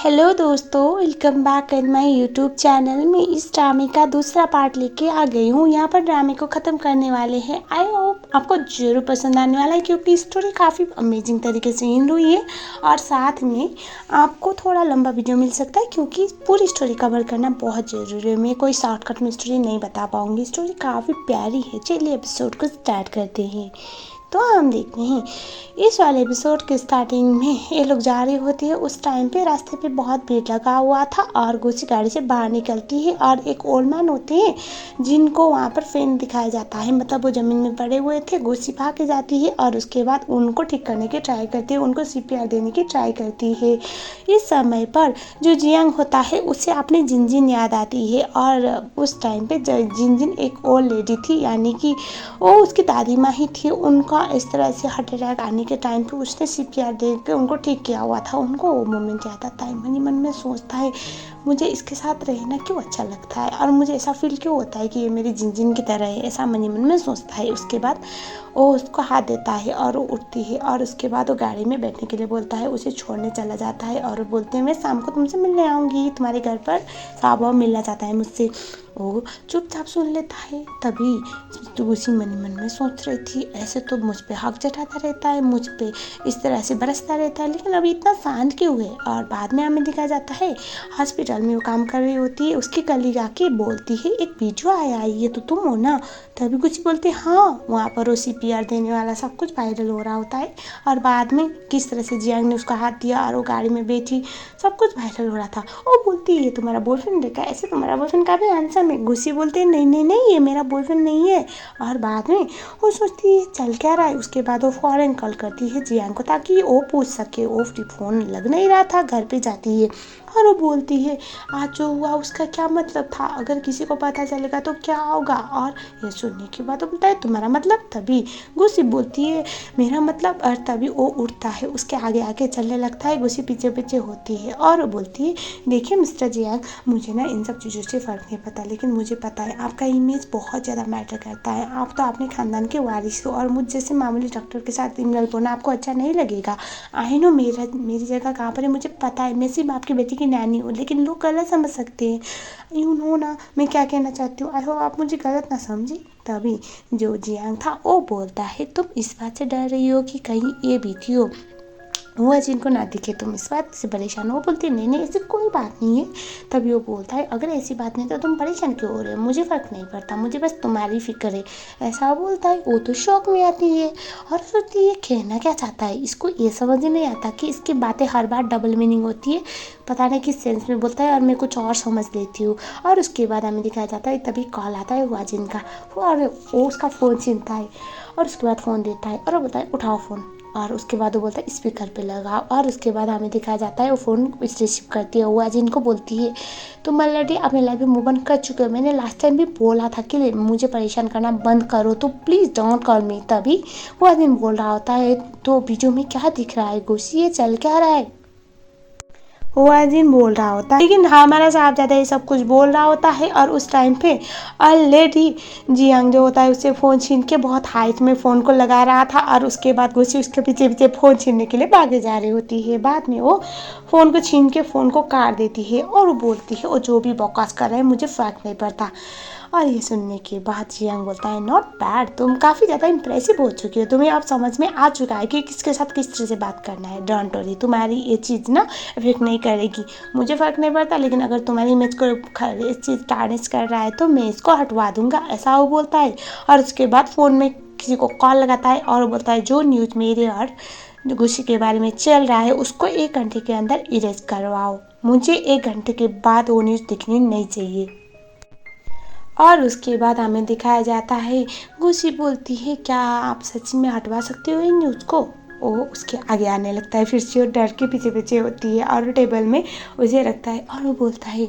Hello दोस्तों, welcome back in my YouTube channel में। इस ड्रामे का दूसरा पार्ट लेके आ गई हूँ। यहाँ पर ड्रामे को ख़त्म करने वाले हैं। आई होप आपको जरूर पसंद आने वाला है, क्योंकि स्टोरी काफ़ी अमेजिंग तरीके से एंड हुई है। और साथ में आपको थोड़ा लंबा वीडियो मिल सकता है, क्योंकि पूरी स्टोरी कवर करना बहुत ज़रूरी है। मैं कोई शॉर्टकट में स्टोरी नहीं बता पाऊँगी। स्टोरी काफ़ी प्यारी है। चलिए एपिसोड को स्टार्ट करते हैं। तो हम देखते हैं इस वाले एपिसोड के स्टार्टिंग में ये लोग जा रही होती है। उस टाइम पे रास्ते पे बहुत भीड़ लगा हुआ था और गुस्सी गाड़ी से बाहर निकलती है और एक ओल्ड मैन होते हैं जिनको वहाँ पर फेन दिखाया जाता है। मतलब वो ज़मीन में पड़े हुए थे। गुस्सी भाग जाती है और उसके बाद उनको ठीक करने की ट्राई करती है, उनको सीपीआर देने की ट्राई करती है। इस समय पर जो जियांग होता है उसे अपनी जिनजिन याद आती है। और उस टाइम पे जिनजिन एक ओल्ड लेडी थी, यानी कि वो उसकी दादी माँ ही थी। उनका इस तरह से हार्ट अटैक आने के टाइम पे उसने सीपीआर दे के उनको ठीक किया हुआ था। उनको वो मोमेंट याद आता है। मन ही मन में सोचता है मुझे इसके साथ रहना क्यों अच्छा लगता है और मुझे ऐसा फील क्यों होता है कि ये मेरी जिनजिन की तरह है। ऐसा मन ही मन में सोचता है। उसके बाद वो उसको हाथ देता है और वो उठती है और उसके बाद वो गाड़ी में बैठने के लिए बोलता है। उसे छोड़ने चला जाता है और बोलते हैं मैं शाम को तुमसे मिलने आऊँगी, तुम्हारे घर पर साहब मिलना चाहता है मुझसे। वो चुपचाप सुन लेता है। तभी तो उसी मन मन में सोच रही थी, ऐसे तो मुझ पे हक जताता रहता है, मुझ पे इस तरह से बरसता रहता है, लेकिन अभी इतना शांत क्यों है। और बाद में हमें दिखाया जाता है हॉस्पिटल में वो काम कर रही होती है। उसकी कलीग आके बोलती है एक वीडियो आया है, ये तो तुम हो ना। तभी कुछ बोलते हाँ। वहाँ पर वो सीपीआर देने वाला सब कुछ वायरल हो रहा होता है। और बाद में किस तरह से जियांग ने उसका हाथ दिया और वो गाड़ी में बैठी, सब कुछ वायरल हो रहा था। वो बोलती है तुम्हारा बॉयफ्रेंड देखा, ऐसे तुम्हारा बॉयफ्रेंड काफ़ी हैंडसम है। गुस्सी बोलते हैं नहीं नहीं नहीं, ये मेरा बॉयफ्रेंड नहीं है। और बाद में वो सोचती है चल क्या रहा है। उसके बाद वो फौरन कॉल करती है जियांग को ताकि वो पूछ सके। वो फ़ोन लग नहीं रहा था। घर पे जाती है और वो बोलती है आज जो हुआ उसका क्या मतलब था, अगर किसी को पता चलेगा तो क्या होगा। और ये सुनने के बाद वो बोलता है तुम्हारा मतलब। तभी गुस्सी बोलती है मेरा मतलब। और तभी वो उठता है, उसके आगे आगे चलने लगता है। गुस्सी पीछे पीछे होती है और वो बोलती है देखिए मिस्टर जियांग, मुझे ना इन सब चीज़ों से फ़र्क नहीं पता, लेकिन मुझे पता है आपका इमेज बहुत ज़्यादा मैटर करता है। आप तो अपने खानदान के वारिस हो और मुझ जैसे मामूली डॉक्टर के साथ इनवल्व होना आपको अच्छा नहीं लगेगा। आई नो मेरी जगह कहाँ पर है मुझे पता है। मैं सिर्फ आपकी बेटी की नैनी हूँ, लेकिन लोग गलत समझ सकते हैं। यू नो ना मैं क्या कहना चाहती हूँ। आई होप आप मुझे गलत ना समझी। तभी जो जियांग था वो बोलता है तुम इस बात से डर रही हो कि कहीं ये भी थी हो हुआ जिनको ना दिखे, तुम इस बात से परेशान हो। बोलती नहीं नहीं ऐसी कोई बात नहीं है। तभी वो बोलता है अगर ऐसी बात नहीं तो तुम परेशान क्यों हो रहे हो, मुझे फ़र्क नहीं पड़ता, मुझे बस तुम्हारी फिक्र है। ऐसा बोलता है। वो तो शौक में आती है और सोचती है कहना क्या चाहता है। इसको ये समझ ही नहीं आता कि इसकी बातें हर बार डबल मीनिंग होती है। पता नहीं किस सेंस में बोलता है और मैं कुछ और समझ लेती हूँ। और उसके बाद हमें दिखाया जाता है तभी कॉल आता है वाजिन का और वो उसका फ़ोन छीनता है और उसके बाद फ़ोन देता है और वो बोलता है उठाओ फ़ोन। और उसके बाद वो बोलता है स्पीकर पे लगाओ। और उसके बाद हमें दिखाया जाता है वो फ़ोन रिसीव करती है। वो अजिन को बोलती है तुम ऑलरेडी अपने लाइफ में मूव ऑन कर चुके हो। मैंने लास्ट टाइम भी बोला था कि मुझे परेशान करना बंद करो, तो प्लीज़ डोंट कॉल मी। तभी वो अजिन बोल रहा होता है तो वीडियो में क्या दिख रहा है गुस्सी, ये चल क्या रहा है। वो अजीम बोल रहा होता है, लेकिन हमारा साहबजादा ये सब कुछ बोल रहा होता है। और उस टाइम पे ऑलरेडी जियांग जो होता है उससे फ़ोन छीन के बहुत हाइट में फ़ोन को लगा रहा था और उसके बाद गुस्सी उसके पीछे पीछे फ़ोन छीनने के लिए भागे जा रही होती है। बाद में वो फ़ोन को छीन के फ़ोन को काट देती है और वो बोलती है वो जो भी बकवास कर रहे हैं मुझे फ़र्क नहीं पड़ता। और ये सुनने के बाद जियांग बोलता है नॉट बैड, तुम काफ़ी ज़्यादा इंप्रेसिव हो चुकी हो, तुम्हें अब समझ में आ चुका है कि किसके साथ किस तरह से बात करना है। डोंट वरी, तुम्हारी ये चीज़ ना इफेक्ट नहीं करेगी, मुझे फ़र्क नहीं पड़ता, लेकिन अगर तुम्हारी इमेज को इस चीज़ टार्निश कर रहा है तो मैं इसको हटवा दूंगा। ऐसा वो बोलता है। और उसके बाद फ़ोन में किसी को कॉल लगाता है और वो बोलता है जो न्यूज़ मेरे और गुस्सी के बारे में चल रहा है उसको 1 घंटे के अंदर इरेज करवाओ। मुझे 1 घंटे के बाद वो न्यूज़ दिखनी नहीं चाहिए। और उसके बाद हमें दिखाया जाता है गुस्सी बोलती है क्या आप सच में हटवा सकते हो इन न्यूज़ को। वो उसके आगे आने लगता है, फिर से वो डर के पीछे पीछे होती है और टेबल में उसे रखता है और वो बोलता है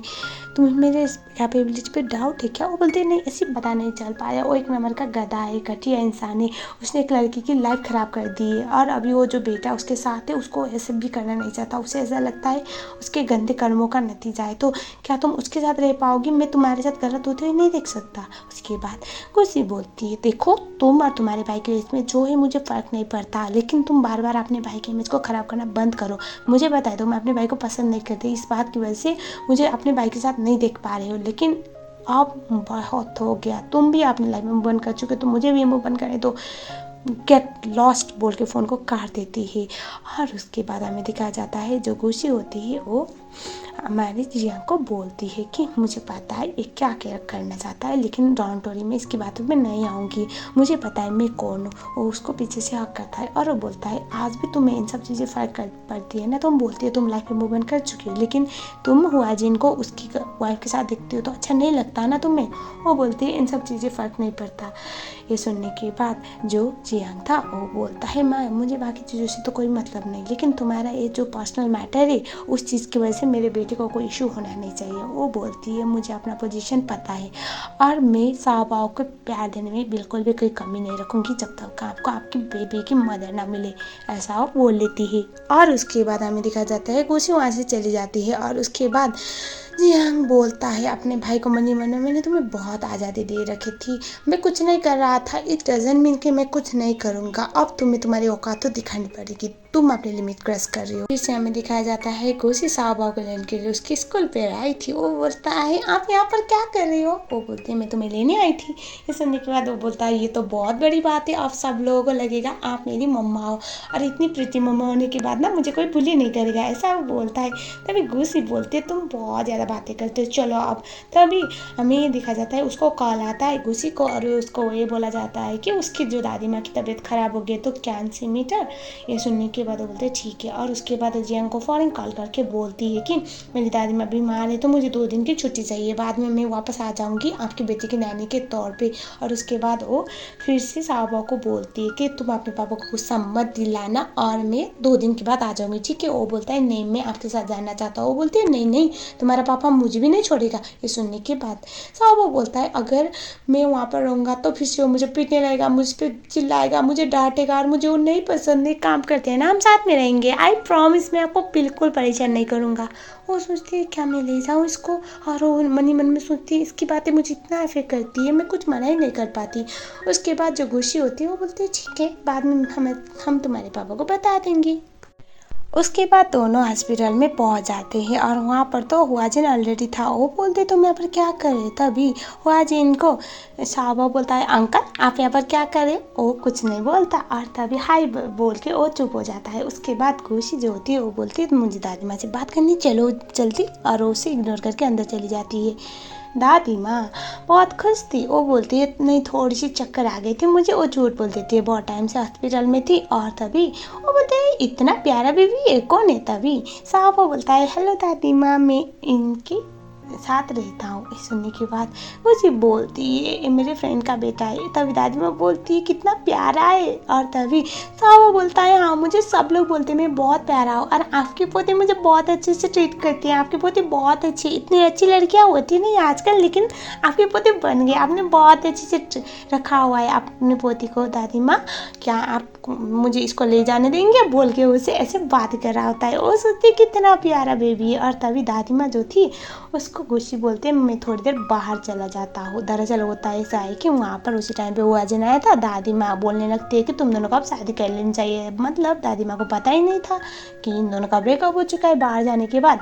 तुम्हें मेरे कैपेबिलिटी पे डाउट है क्या। वो बोलते हैं नहीं ऐसी पता नहीं चल पाया, वो एक नंबर का गधा है, घटिया इंसान है, उसने एक लड़की की लाइफ ख़राब कर दी है और अभी वो जो बेटा उसके साथ है उसको ऐसे भी करना नहीं चाहता। उसे ऐसा लगता है उसके गंदे कर्मों का नतीजा है, तो क्या तुम उसके साथ रह पाओगी, मैं तुम्हारे साथ गलत होते हुए नहीं देख सकता। उसके बाद गुस्सी बोलती है देखो तुम और तुम्हारे भाई के इसमें जो है मुझे फ़र्क नहीं पड़ता, लेकिन तुम तुम बार बार अपने भाई के इमेज को ख़राब करना बंद करो। मुझे बता दो, मैं अपने भाई को पसंद नहीं करती, इस बात की वजह से मुझे अपने भाई के साथ नहीं देख पा रहे हो, लेकिन अब बहुत हो गया, तुम भी अपनी लाइफ में बंद कर चुके, तो मुझे भी मुँह बंद करने दो, गेट लॉस्ट बोल के फ़ोन को काट देती है। और उसके बाद हमें दिखाया जाता है जो गुस्से होती है वो हमारी जिया को बोलती है कि मुझे पता है ये क्या क्या करना चाहता है, लेकिन डॉन्टोरी में इसकी बातों में नहीं आऊँगी, मुझे पता है मैं कौन हूँ। वो उसको पीछे से हक करता है और वो बोलता है आज भी तुम्हें इन सब चीज़ें फ़र्क कर पड़ती है ना, तुम बोलती हो तुम लाइफ में मूव ऑन कर चुकी हो, लेकिन तुम हुआ जिनको उसकी वाइफ के साथ देखती हो तो अच्छा नहीं लगता ना तुम्हें। वो बोलती है इन सब चीज़ें फ़र्क नहीं पड़ता। ये सुनने के बाद जो जियांग था वो बोलता है माँ मुझे बाकी चीज़ों से तो कोई मतलब नहीं, लेकिन तुम्हारा ये जो पर्सनल मैटर है उस चीज़ की वजह से मेरे बेटे को कोई इशू होना नहीं चाहिए। वो बोलती है मुझे अपना पोजीशन पता है और मैं साहबाओं को प्यार देने में बिल्कुल भी कोई कमी नहीं रखूँगी जब तक आपको आपकी बेबी की मदर ना मिले, ऐसा वो बोल लेती है। और उसके बाद हमें दिखा जाता है गुस्से वहाँ से चली जाती है। और उसके बाद जियांग बोलता है अपने भाई को मन ही मन में मैंने तुम्हें बहुत आज़ादी दे रखी थी, मैं कुछ नहीं कर रहा था, इट डजंट मीन कि मैं कुछ नहीं करूँगा, अब तुम्हें तुम्हारी औकात तो दिखानी पड़ेगी, तुम अपनी लिमिट क्रॉस कर रही हो। फिर से हमें दिखाया जाता है गुस्से साहबा को लेने के लिए उसकी स्कूल पे आई थी। वो बोलता है आप यहाँ पर क्या कर रही हो। वो बोलती है मैं तुम्हें लेने आई थी। ये सुनने के बाद वो बोलता है ये तो बहुत बड़ी बात है, अब सब लोगों को लगेगा आप मेरी मम्मा हो, और इतनी प्रीति मम्मा होने के बाद ना मुझे कोई बुली नहीं करेगा, ऐसा वो बोलता है। तभी गुस्से बोलती है तुम बहुत ज़्यादा बातें करते हो, चलो अब। तभी हमें ये दिखा जाता है उसको कॉल आता है गुस्से को, और उसको ये बोला जाता है कि उसकी जो दादी माँ की तबीयत खराब हो गई तो कैंसर मीटर। ये सुनने के बाद वो बोलते हैं ठीक है। और उसके बाद जियांग को फ़ौरन कॉल करके बोलती है कि मेरी दादी माँ बीमार है तो मुझे 2 दिन की छुट्टी चाहिए, बाद में मैं वापस आ जाऊँगी आपकी बेटी की नैनी के तौर पे। और उसके बाद वो फिर से साहबा को बोलती है कि तुम अपने पापा को गुस्सा मत दिलाना और मैं 2 दिन के बाद आ जाऊँगी, ठीक है। वो बोलता है नहीं मैं आपके साथ जाना चाहता हूँ। वो बोलती है नहीं नहीं तुम्हारा पापा मुझे भी नहीं छोड़ेगा। ये सुनने के बाद साहबा बोलता है अगर मैं वहाँ पर रहूँगा तो फिर से वो मुझे पीटने लगेगा, मुझ पर चिल्लाएगा, मुझे डांटेगा, और मुझे वो नहीं पसंद है। काम करते हैं ना हम साथ में रहेंगे, आई प्रॉमिस मैं आपको बिल्कुल परेशान नहीं करूँगा। वो सोचती है क्या मैं ले जाऊँ इसको, और वो मन ही मन में सोचती है इसकी बातें मुझे इतना अफेक्ट करती है मैं कुछ मना ही नहीं कर पाती। उसके बाद जो गुस्से होती है वो बोलती है ठीक है बाद में हम तुम्हारे पापा को बता देंगे। उसके बाद दोनों हॉस्पिटल में पहुंच जाते हैं और वहाँ पर तो हुआजिन ऑलरेडी था। वो बोलते तुम यहाँ पर क्या करे। तभी हुआजिन को साहबा बोलता है अंकल आप यहाँ पर क्या करे। वो कुछ नहीं बोलता और तभी हाय बोल के वो चुप हो जाता है। उसके बाद खुशी जो होती है वो बोलती है मुझे दादी माँ से बात करनी चलो जल्दी, और वो उसे इग्नोर करके अंदर चली जाती है। दादी माँ बहुत खुश थी। वो बोलती है नहीं थोड़ी सी चक्कर आ गई थी मुझे। वो झूठ बोल देती है बहुत टाइम से हॉस्पिटल में थी। और तभी वो बोलते हैं इतना प्यारा बेबी है कौन है। तभी साहब वो बोलता है हेलो दादी माँ मैं इनकी साथ रहता हूँ। इस सुनने के बाद वो जी बोलती है ये मेरे फ्रेंड का बेटा है। तभी दादी माँ बोलती है कितना प्यारा है। और तभी साहब वो बोलता है हाँ मुझे सब लोग बोलते हैं मैं बहुत प्यारा हूँ और आपकी पोती मुझे बहुत अच्छे से ट्रीट करती है, आपकी पोती बहुत अच्छी, इतनी अच्छी लड़कियाँ होती नहीं आजकल, लेकिन आपकी पोती बन गई, आपने बहुत अच्छे से रखा हुआ है अपनी पोती को। दादी माँ क्या आप मुझे इसको ले जाने देंगे बोल के उसे ऐसे बात कर रहा होता है। वो सोचती है कितना प्यारा बेबी है। और तभी दादी माँ जो थी उसको गुस्से बोलते हैं मैं थोड़ी देर बाहर चला जाता हूँ। दरअसल होता है ऐसा है कि वहाँ पर उसी टाइम पे वो अजन आया था। दादी माँ बोलने लगती है कि तुम दोनों को अब शादी कर लेनी चाहिए। मतलब दादी माँ को पता ही नहीं था कि इन दोनों का ब्रेकअप हो चुका है। बाहर जाने के बाद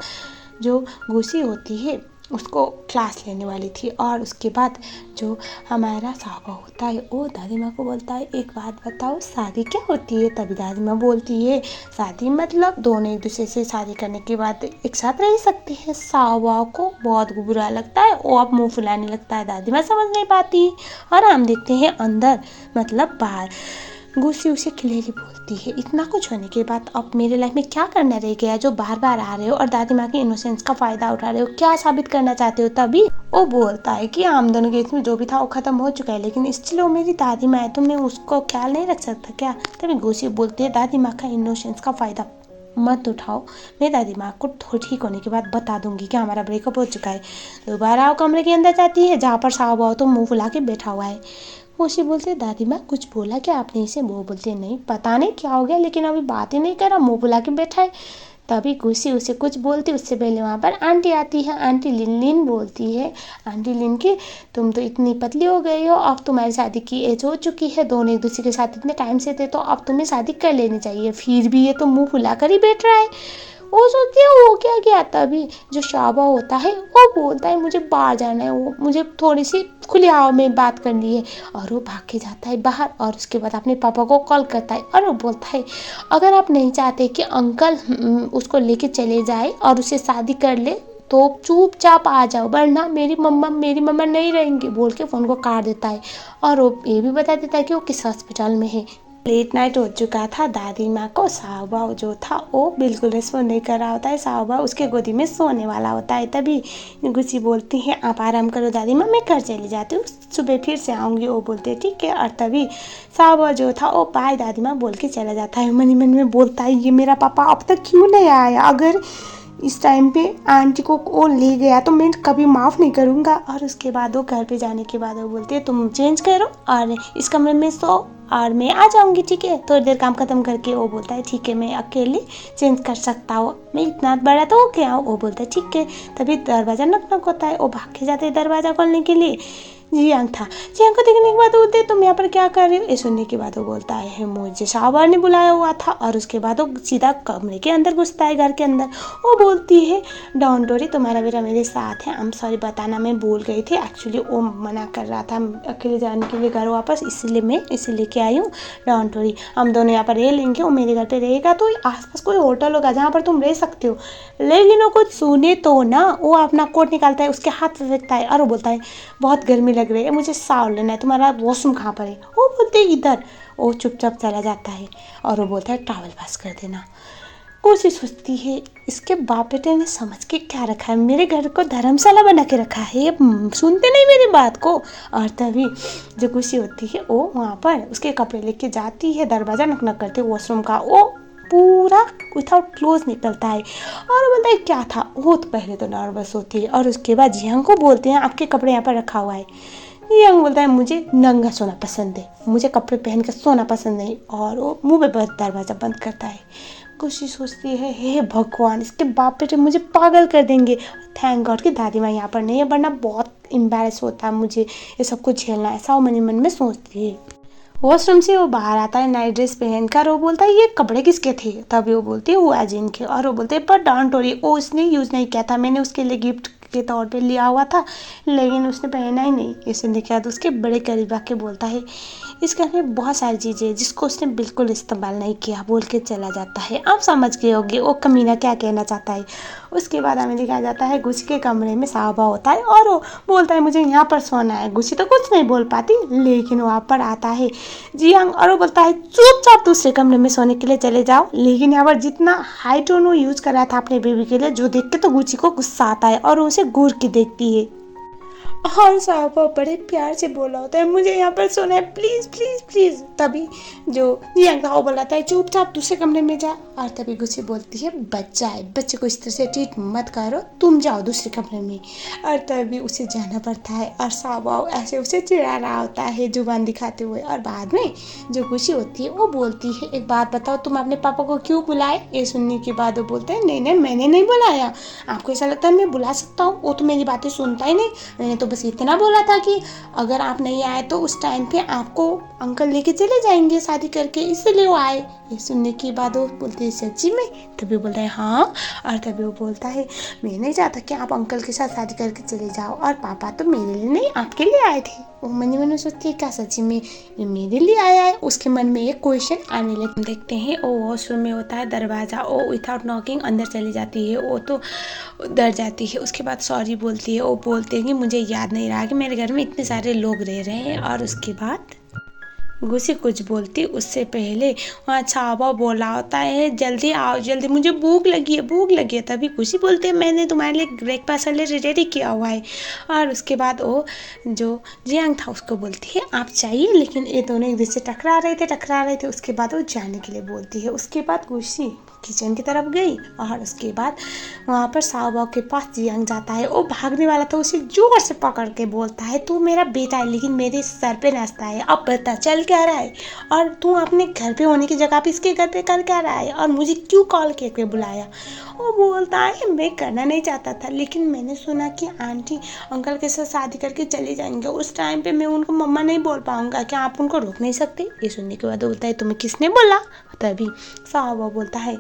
जो गुस्से होती है उसको क्लास लेने वाली थी। और उसके बाद जो हमारा साहबा होता है वो दादी माँ को बोलता है एक बात बताओ शादी क्या होती है। तभी दादी माँ बोलती है शादी मतलब दोनों एक दूसरे से शादी करने के बाद एक साथ रह सकते हैं। साहबा को बहुत बुरा लगता है, वो अब मुँह फुलाने लगता है। दादी माँ समझ नहीं पाती। और हम देखते हैं अंदर मतलब बाहर गुस्से उसे क्लियरली बोलती है इतना कुछ होने के बाद अब मेरे लाइफ में क्या करना रह गया जो बार बार आ रहे हो और दादी माँ की इनोसेंस का फ़ायदा उठा रहे हो, क्या साबित करना चाहते हो। तभी वो बोलता है कि हम दोनों के इसमें जो भी था वो ख़त्म हो चुका है, लेकिन स्टिल वो मेरी दादी माँ है तो मैं उसको ख्याल नहीं रख सकता क्या। तभी गुस्से बोलती है दादी माँ का इनोसेंस का फ़ायदा मत उठाओ, मैं दादी माँ को ठीक होने के बाद बता दूंगी कि हमारा ब्रेकअप हो चुका है। दोबारा वो कमरे के अंदर जाती है जहाँ पर साहब आओ तो मुँह फुला के बैठा हुआ है। उसे बोलते दादी माँ कुछ बोला क्या आपने इसे। वो बोलते नहीं पता नहीं क्या हो गया लेकिन अभी बात ही नहीं कर रहा, मुँह फुला के बैठा है। तभी गुसी उसे कुछ बोलती उससे पहले वहाँ पर आंटी आती है। आंटी लिन बोलती है, आंटी लिन की तुम तो इतनी पतली हो गई हो, अब तुम्हारी शादी की एज हो चुकी है, दोनों एक दूसरे के साथ इतने टाइम से थे, तो अब तुम्हें शादी कर लेनी चाहिए। फिर भी ये तो मुंह फुलाकर ही बैठ रहा है। वो सोचती है हो क्या गया। तभी जो शाबा होता है वो बोलता है मुझे बाहर जाना है, वो मुझे थोड़ी सी खुली हवा में बात करनी है। और वो भाग के जाता है बाहर और उसके बाद अपने पापा को कॉल करता है और वो बोलता है अगर आप नहीं चाहते कि अंकल उसको लेके चले जाए और उसे शादी कर ले तो चुपचाप आ जाओ, वरना मेरी मम्मा नहीं रहेंगी, बोल के फ़ोन को काट देता है। और वो ये भी बता देता है कि वो किस हॉस्पिटल में है। लेट नाइट हो चुका था। दादी माँ को साहबा जो था वो बिल्कुल रिस्पॉन्ड नहीं कर रहा होता है। साहबा उसके गोदी में सोने वाला होता है। तभी गुची बोलती है आप आराम करो दादी माँ, मैं घर चली जाती हूँ, सुबह फिर से आऊँगी। वो बोलते ठीक है। और तभी साहबा जो था वो बाय दादी माँ बोल के चला जाता है। मन ही मन में बोलता है ये मेरा पापा अब तक क्यों नहीं आया, अगर इस टाइम पे आंटी को वो ले गया तो मैं कभी माफ़ नहीं करूँगा। और उसके बाद वो घर पे जाने के बाद वो बोलती है तुम चेंज करो और इस कमरे में सो और मैं आ जाऊँगी, ठीक है। थोड़ी देर काम ख़त्म करके वो बोलता है ठीक है मैं अकेले चेंज कर सकता हूँ, मैं इतना बड़ा तो हो गया हूँ। वो बोलता है ठीक है। तभी दरवाज़ा नक होता है। वो भाग के जाते हैं दरवाज़ा खोलने के लिए। जियांग था। जियांग को देखने के बाद वो बोलते तुम यहाँ पर क्या कर रहे हो। ये सुनने के बाद वो बोलता है मुझे शाहबार ने बुलाया हुआ था। और उसके बाद वो सीधा कमरे के अंदर घुसता है, घर के अंदर। वो बोलती है डोंट वरी तुम्हारा बेटा मेरे साथ है, आई एम सॉरी बताना मैं भूल गई थी, एक्चुअली वो मना कर रहा था अकेले जाने के लिए घर वापस, इसलिए मैं इसे लेके आई हूँ। डोंट वरी हम दोनों यहाँ पर रह लेंगे, वो मेरे घर पे रहेगा तो आसपास कोई होटल होगा जहाँ पर तुम रह सकते हो। लेकिन वो कुछ सुने तो ना। वो अपना कोट निकालता है, उसके हाथ में फेंकता है और वो बोलता है बहुत गर्मी लग रही है, मुझे शावर लेना है, तुम्हारा वॉशरूम कहाँ पर है। वो बोलते हैं इधर। वो चुपचाप चला जाता है और वो बोलता है ट्रैवल पास कर देना। कोशिश सोचती है इसके बाप बेटे ने समझ के क्या रखा है, मेरे घर को धर्मशाला बना के रखा है, ये सुनते नहीं मेरी बात को। और तभी जो खुशी होती है वो वहाँ पर उसके कपड़े लेके जाती है, दरवाज़ा नक करते वॉशरूम का वो पूरा विथआउट क्लोज निकलता है। और बोलता है क्या था। वो तो पहले तो नर्वस होती है और उसके बाद जियांग को बोलते हैं आपके कपड़े यहाँ पर रखा हुआ है। जियांग बोलता है मुझे नंगा सोना पसंद है, मुझे कपड़े पहन कर सोना पसंद नहीं। और वो मुँह पे दरवाज़ा बंद करता है। खुशी सोचती है हे भगवान इसके बाप बेटे मुझे पागल कर देंगे। थैंक गॉड कि दादी माँ यहाँ पर नहीं है, वरना बहुत एम्बैरेस होता है मुझे ये सब कुछ झेलना, ऐसा वो मन ही मन में सोचती है। वॉशरूम से वो बाहर आता है नाइट ड्रेस पहनकर। वो बोलता है ये कपड़े किसके थे। तभी वो बोलती है वो अजीन के। और वो बोलते हैं पर डोंट वरी वो उसने यूज़ नहीं किया था, मैंने उसके लिए गिफ्ट के तौर पे लिया हुआ था, लेकिन उसने पहना ही नहीं। ये सुनने के बाद उसके बड़े करीब आके बोलता है इसके घर में बहुत सारी चीज़ें हैं जिसको उसने बिल्कुल इस्तेमाल नहीं किया, बोल के चला जाता है। आप समझ गए होंगे वो कमीना क्या कहना चाहता है। उसके बाद हमें दिखाया जाता है गुची के कमरे में साहबा होता है और वो बोलता है मुझे यहाँ पर सोना है। गुची तो कुछ नहीं बोल पाती, लेकिन वहाँ पर आता है जियांग और वो बोलता है चुपचाप दूसरे कमरे में सोने के लिए चले जाओ। लेकिन यहाँ पर जितना हाई टोन वो यूज़ कर रहा था अपने बेबी के लिए, जो देख के तो गुची को गुस्सा आता है और उसे घूर के देखती है। और साहबा बड़े प्यार से बोला होता है मुझे यहाँ पर सोना है, प्लीज़ प्लीज़ प्लीज़। तभी जो जियांग था वो बोलाता है चुपचाप दूसरे कमरे में जा। और तभी गुस्से बोलती है बच्चा है, बच्चे को इस तरह से ट्रीट मत करो, तुम जाओ दूसरे कमरे में। और तभी उसे जाना पड़ता है और साहबा ऐसे उसे चिढ़ा रहा होता है जुबान दिखाते हुए। और बाद में जो गुस्से होती है वो बोलती है एक बात बताओ तुम अपने पापा को क्यों बुलाए। ये सुनने के बाद वो बोलते हैं नहीं मैंने नहीं बुलाया, आपको ऐसा लगता है मैं बुला सकता हूँ, वो तो मेरी बातें सुनता ही नहीं, मैंने तो बस इतना बोला था कि अगर आप नहीं आए तो उस टाइम पे आपको अंकल लेके चले जाएंगे शादी करके, इसलिए वो आए। ये सुनने के बाद वो बोलते हैं सच्ची में। तभी बोलता है हाँ। और तभी वो बोलता है मैं नहीं चाहता कि आप अंकल के साथ शादी करके चले जाओ, और पापा तो मेरे लिए नहीं आपके लिए आए थे। वो मन ही मन में सोचती है क्या सच्ची में ये मेरे लिए आया है। उसके मन में एक क्वेश्चन आने लगे। देखते हैं वो वॉशरूम में होता है दरवाज़ा, वो विथआउट नॉकिंग अंदर चली जाती है। वो तो डर जाती है, उसके बाद सॉरी बोलती है। वो बोलते हैं कि मुझे याद नहीं रहा कि मेरे घर में इतने सारे लोग रह रहे हैं। और उसके बाद गुस्से कुछ बोलती उससे पहले वहाँ छावा बोला होता है जल्दी आओ जल्दी मुझे भूख लगी है। तभी खुशी बोलते हैं मैंने तुम्हारे लिए ब्रेकफास्ट रेडी किया हुआ है। और उसके बाद वो जो जियांग था उसको बोलती है आप चाहिए, लेकिन ये दोनों एक दूसरे से टकरा रहे थे। उसके बाद वो जाने के लिए बोलती है। उसके बाद गुस्सी किचन की तरफ गई और उसके बाद वहाँ पर साओबाओ के पास जियांग जाता है। वो भागने वाला तो उसे जोर से पकड़ के बोलता है, तू मेरा बेटा है लेकिन मेरे सर पे नाचता है, अब बता चल क्या रहा है, और तू अपने घर पे होने की जगह पे इसके घर पे कर क्या रहा है, और मुझे क्यों कॉल करके बुलाया। वो बोलता है मैं करना नहीं चाहता था, लेकिन मैंने सुना कि आंटी अंकल के साथ शादी करके चले जाएंगे, उस टाइम पे मैं उनको मम्मा नहीं बोल पाऊंगा, क्या आप उनको रोक नहीं सकते। ये सुनने के बाद बोलता है तुम्हें किसने बोला। तभी साहबा बोलता है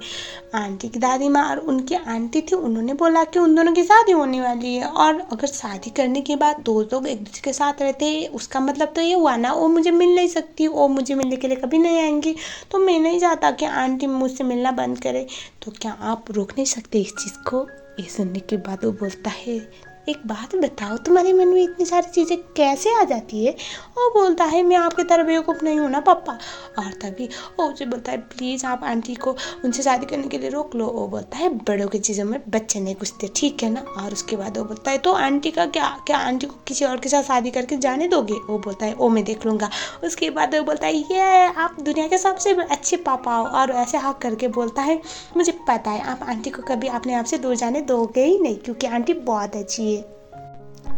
आंटी की दादी माँ और उनकी आंटी थी, उन्होंने बोला कि उन दोनों की शादी होने वाली है, और अगर शादी करने के बाद दो लोग एक दूसरे के साथ रहते हैं उसका मतलब तो ये हुआ ना वो मुझे मिल नहीं सकती, वो मुझे मिलने के लिए कभी नहीं आएंगी, तो मैं नहीं चाहता कि आंटी मुझसे मिलना बंद करे, तो क्या आप रोक नहीं सकते इस चीज़ को। ये सुनने के बाद वो बोलता है एक बात बताओ तुम्हारे मन में इतनी सारी चीज़ें कैसे आ जाती है। वो बोलता है मैं आपकी तरह बेवकूफ़ नहीं हूँ ना पापा। और तभी वो उसे बोलता है प्लीज़ आप आंटी को उनसे शादी करने के लिए रोक लो। वो बोलता है बड़ों की चीज़ों में बच्चे नहीं घुसते, ठीक है ना। और उसके बाद वो बोलता है तो आंटी का क्या, क्या आंटी को किसी और के साथ शादी करके जाने दोगे। वो बोलता है वो मैं देख लूँगा। उसके बाद वो बोलता है ये आप दुनिया के सबसे अच्छे पापा हो, और ऐसे हाँ करके बोलता है मुझे पता है आप आंटी को कभी अपने आप से दूर जाने दोगे ही नहीं, क्योंकि आंटी बहुत अच्छी है।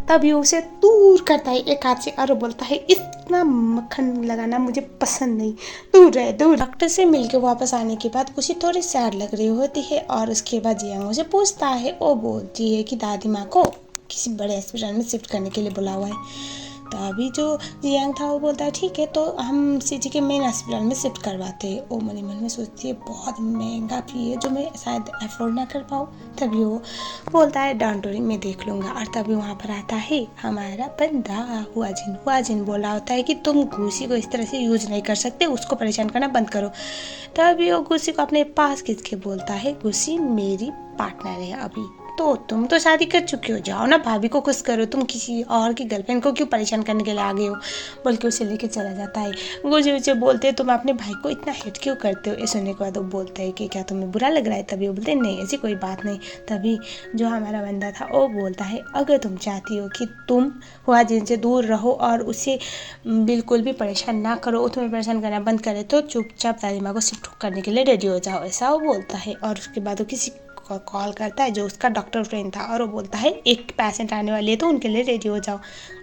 तभी उसे दूर करता है एक हाथ से और बोलता है इतना मक्खन लगाना मुझे पसंद नहीं, दूर रहे दूर। डॉक्टर से मिलकर वापस आने के बाद उसे थोड़ी सैड लग रही होती है, और उसके बाद जियांग उसे पूछता है, वो बोलती है कि दादी माँ को किसी बड़े हॉस्पिटल में शिफ्ट करने के लिए बुला हुआ है। तो अभी जो जियांग था वो बोलता है ठीक है तो हम सिटी के मेन हॉस्पिटल में शिफ्ट करवाते हैं। वो मन ही मन में सोचती है बहुत महंगा फी है जो मैं शायद अफोर्ड ना कर पाऊँ। तभी वो बोलता है डोंट वरी मैं देख लूँगा। और तभी वहाँ पर आता है हमारा बंदा हुआ जिन बोला होता है कि तुम घूसी को इस तरह से यूज नहीं कर सकते, उसको परेशान करना बंद करो। तभी वो घूसी को अपने पास खींच के बोलता है घूसी मेरी पार्टनर है अभी, तो तुम तो शादी कर चुके हो, जाओ ना भाभी को खुश करो, तुम किसी और की गर्लफ्रेंड को क्यों परेशान करने के लिए आ गए हो, बोल के उसे लेके चला जाता है। गुजे उसे बोलते हैं तुम अपने भाई को इतना हेट क्यों करते हो। ये सुनने के बाद वो बोलता है कि क्या तुम्हें बुरा लग रहा है। तभी वो बोलते हैं नहीं ऐसी कोई बात नहीं। तभी जो हमारा बंदा था वो बोलता है अगर तुम चाहती हो कि तुम हुआ जिनसे दूर रहो और उसे बिल्कुल भी परेशान ना करो, वो तुम्हें परेशान करना बंद करे, तो चुपचाप दादी माँ को शिफ्ट करने के लिए रेडी हो जाओ, ऐसा वो बोलता है। और उसके बाद वो किसी कॉल करता है जो उसका डॉक्टर फ्रेंड था, और वो बोलता है एक पेशेंट आने वाली है तो उनके लिए रेडी हो जाओ।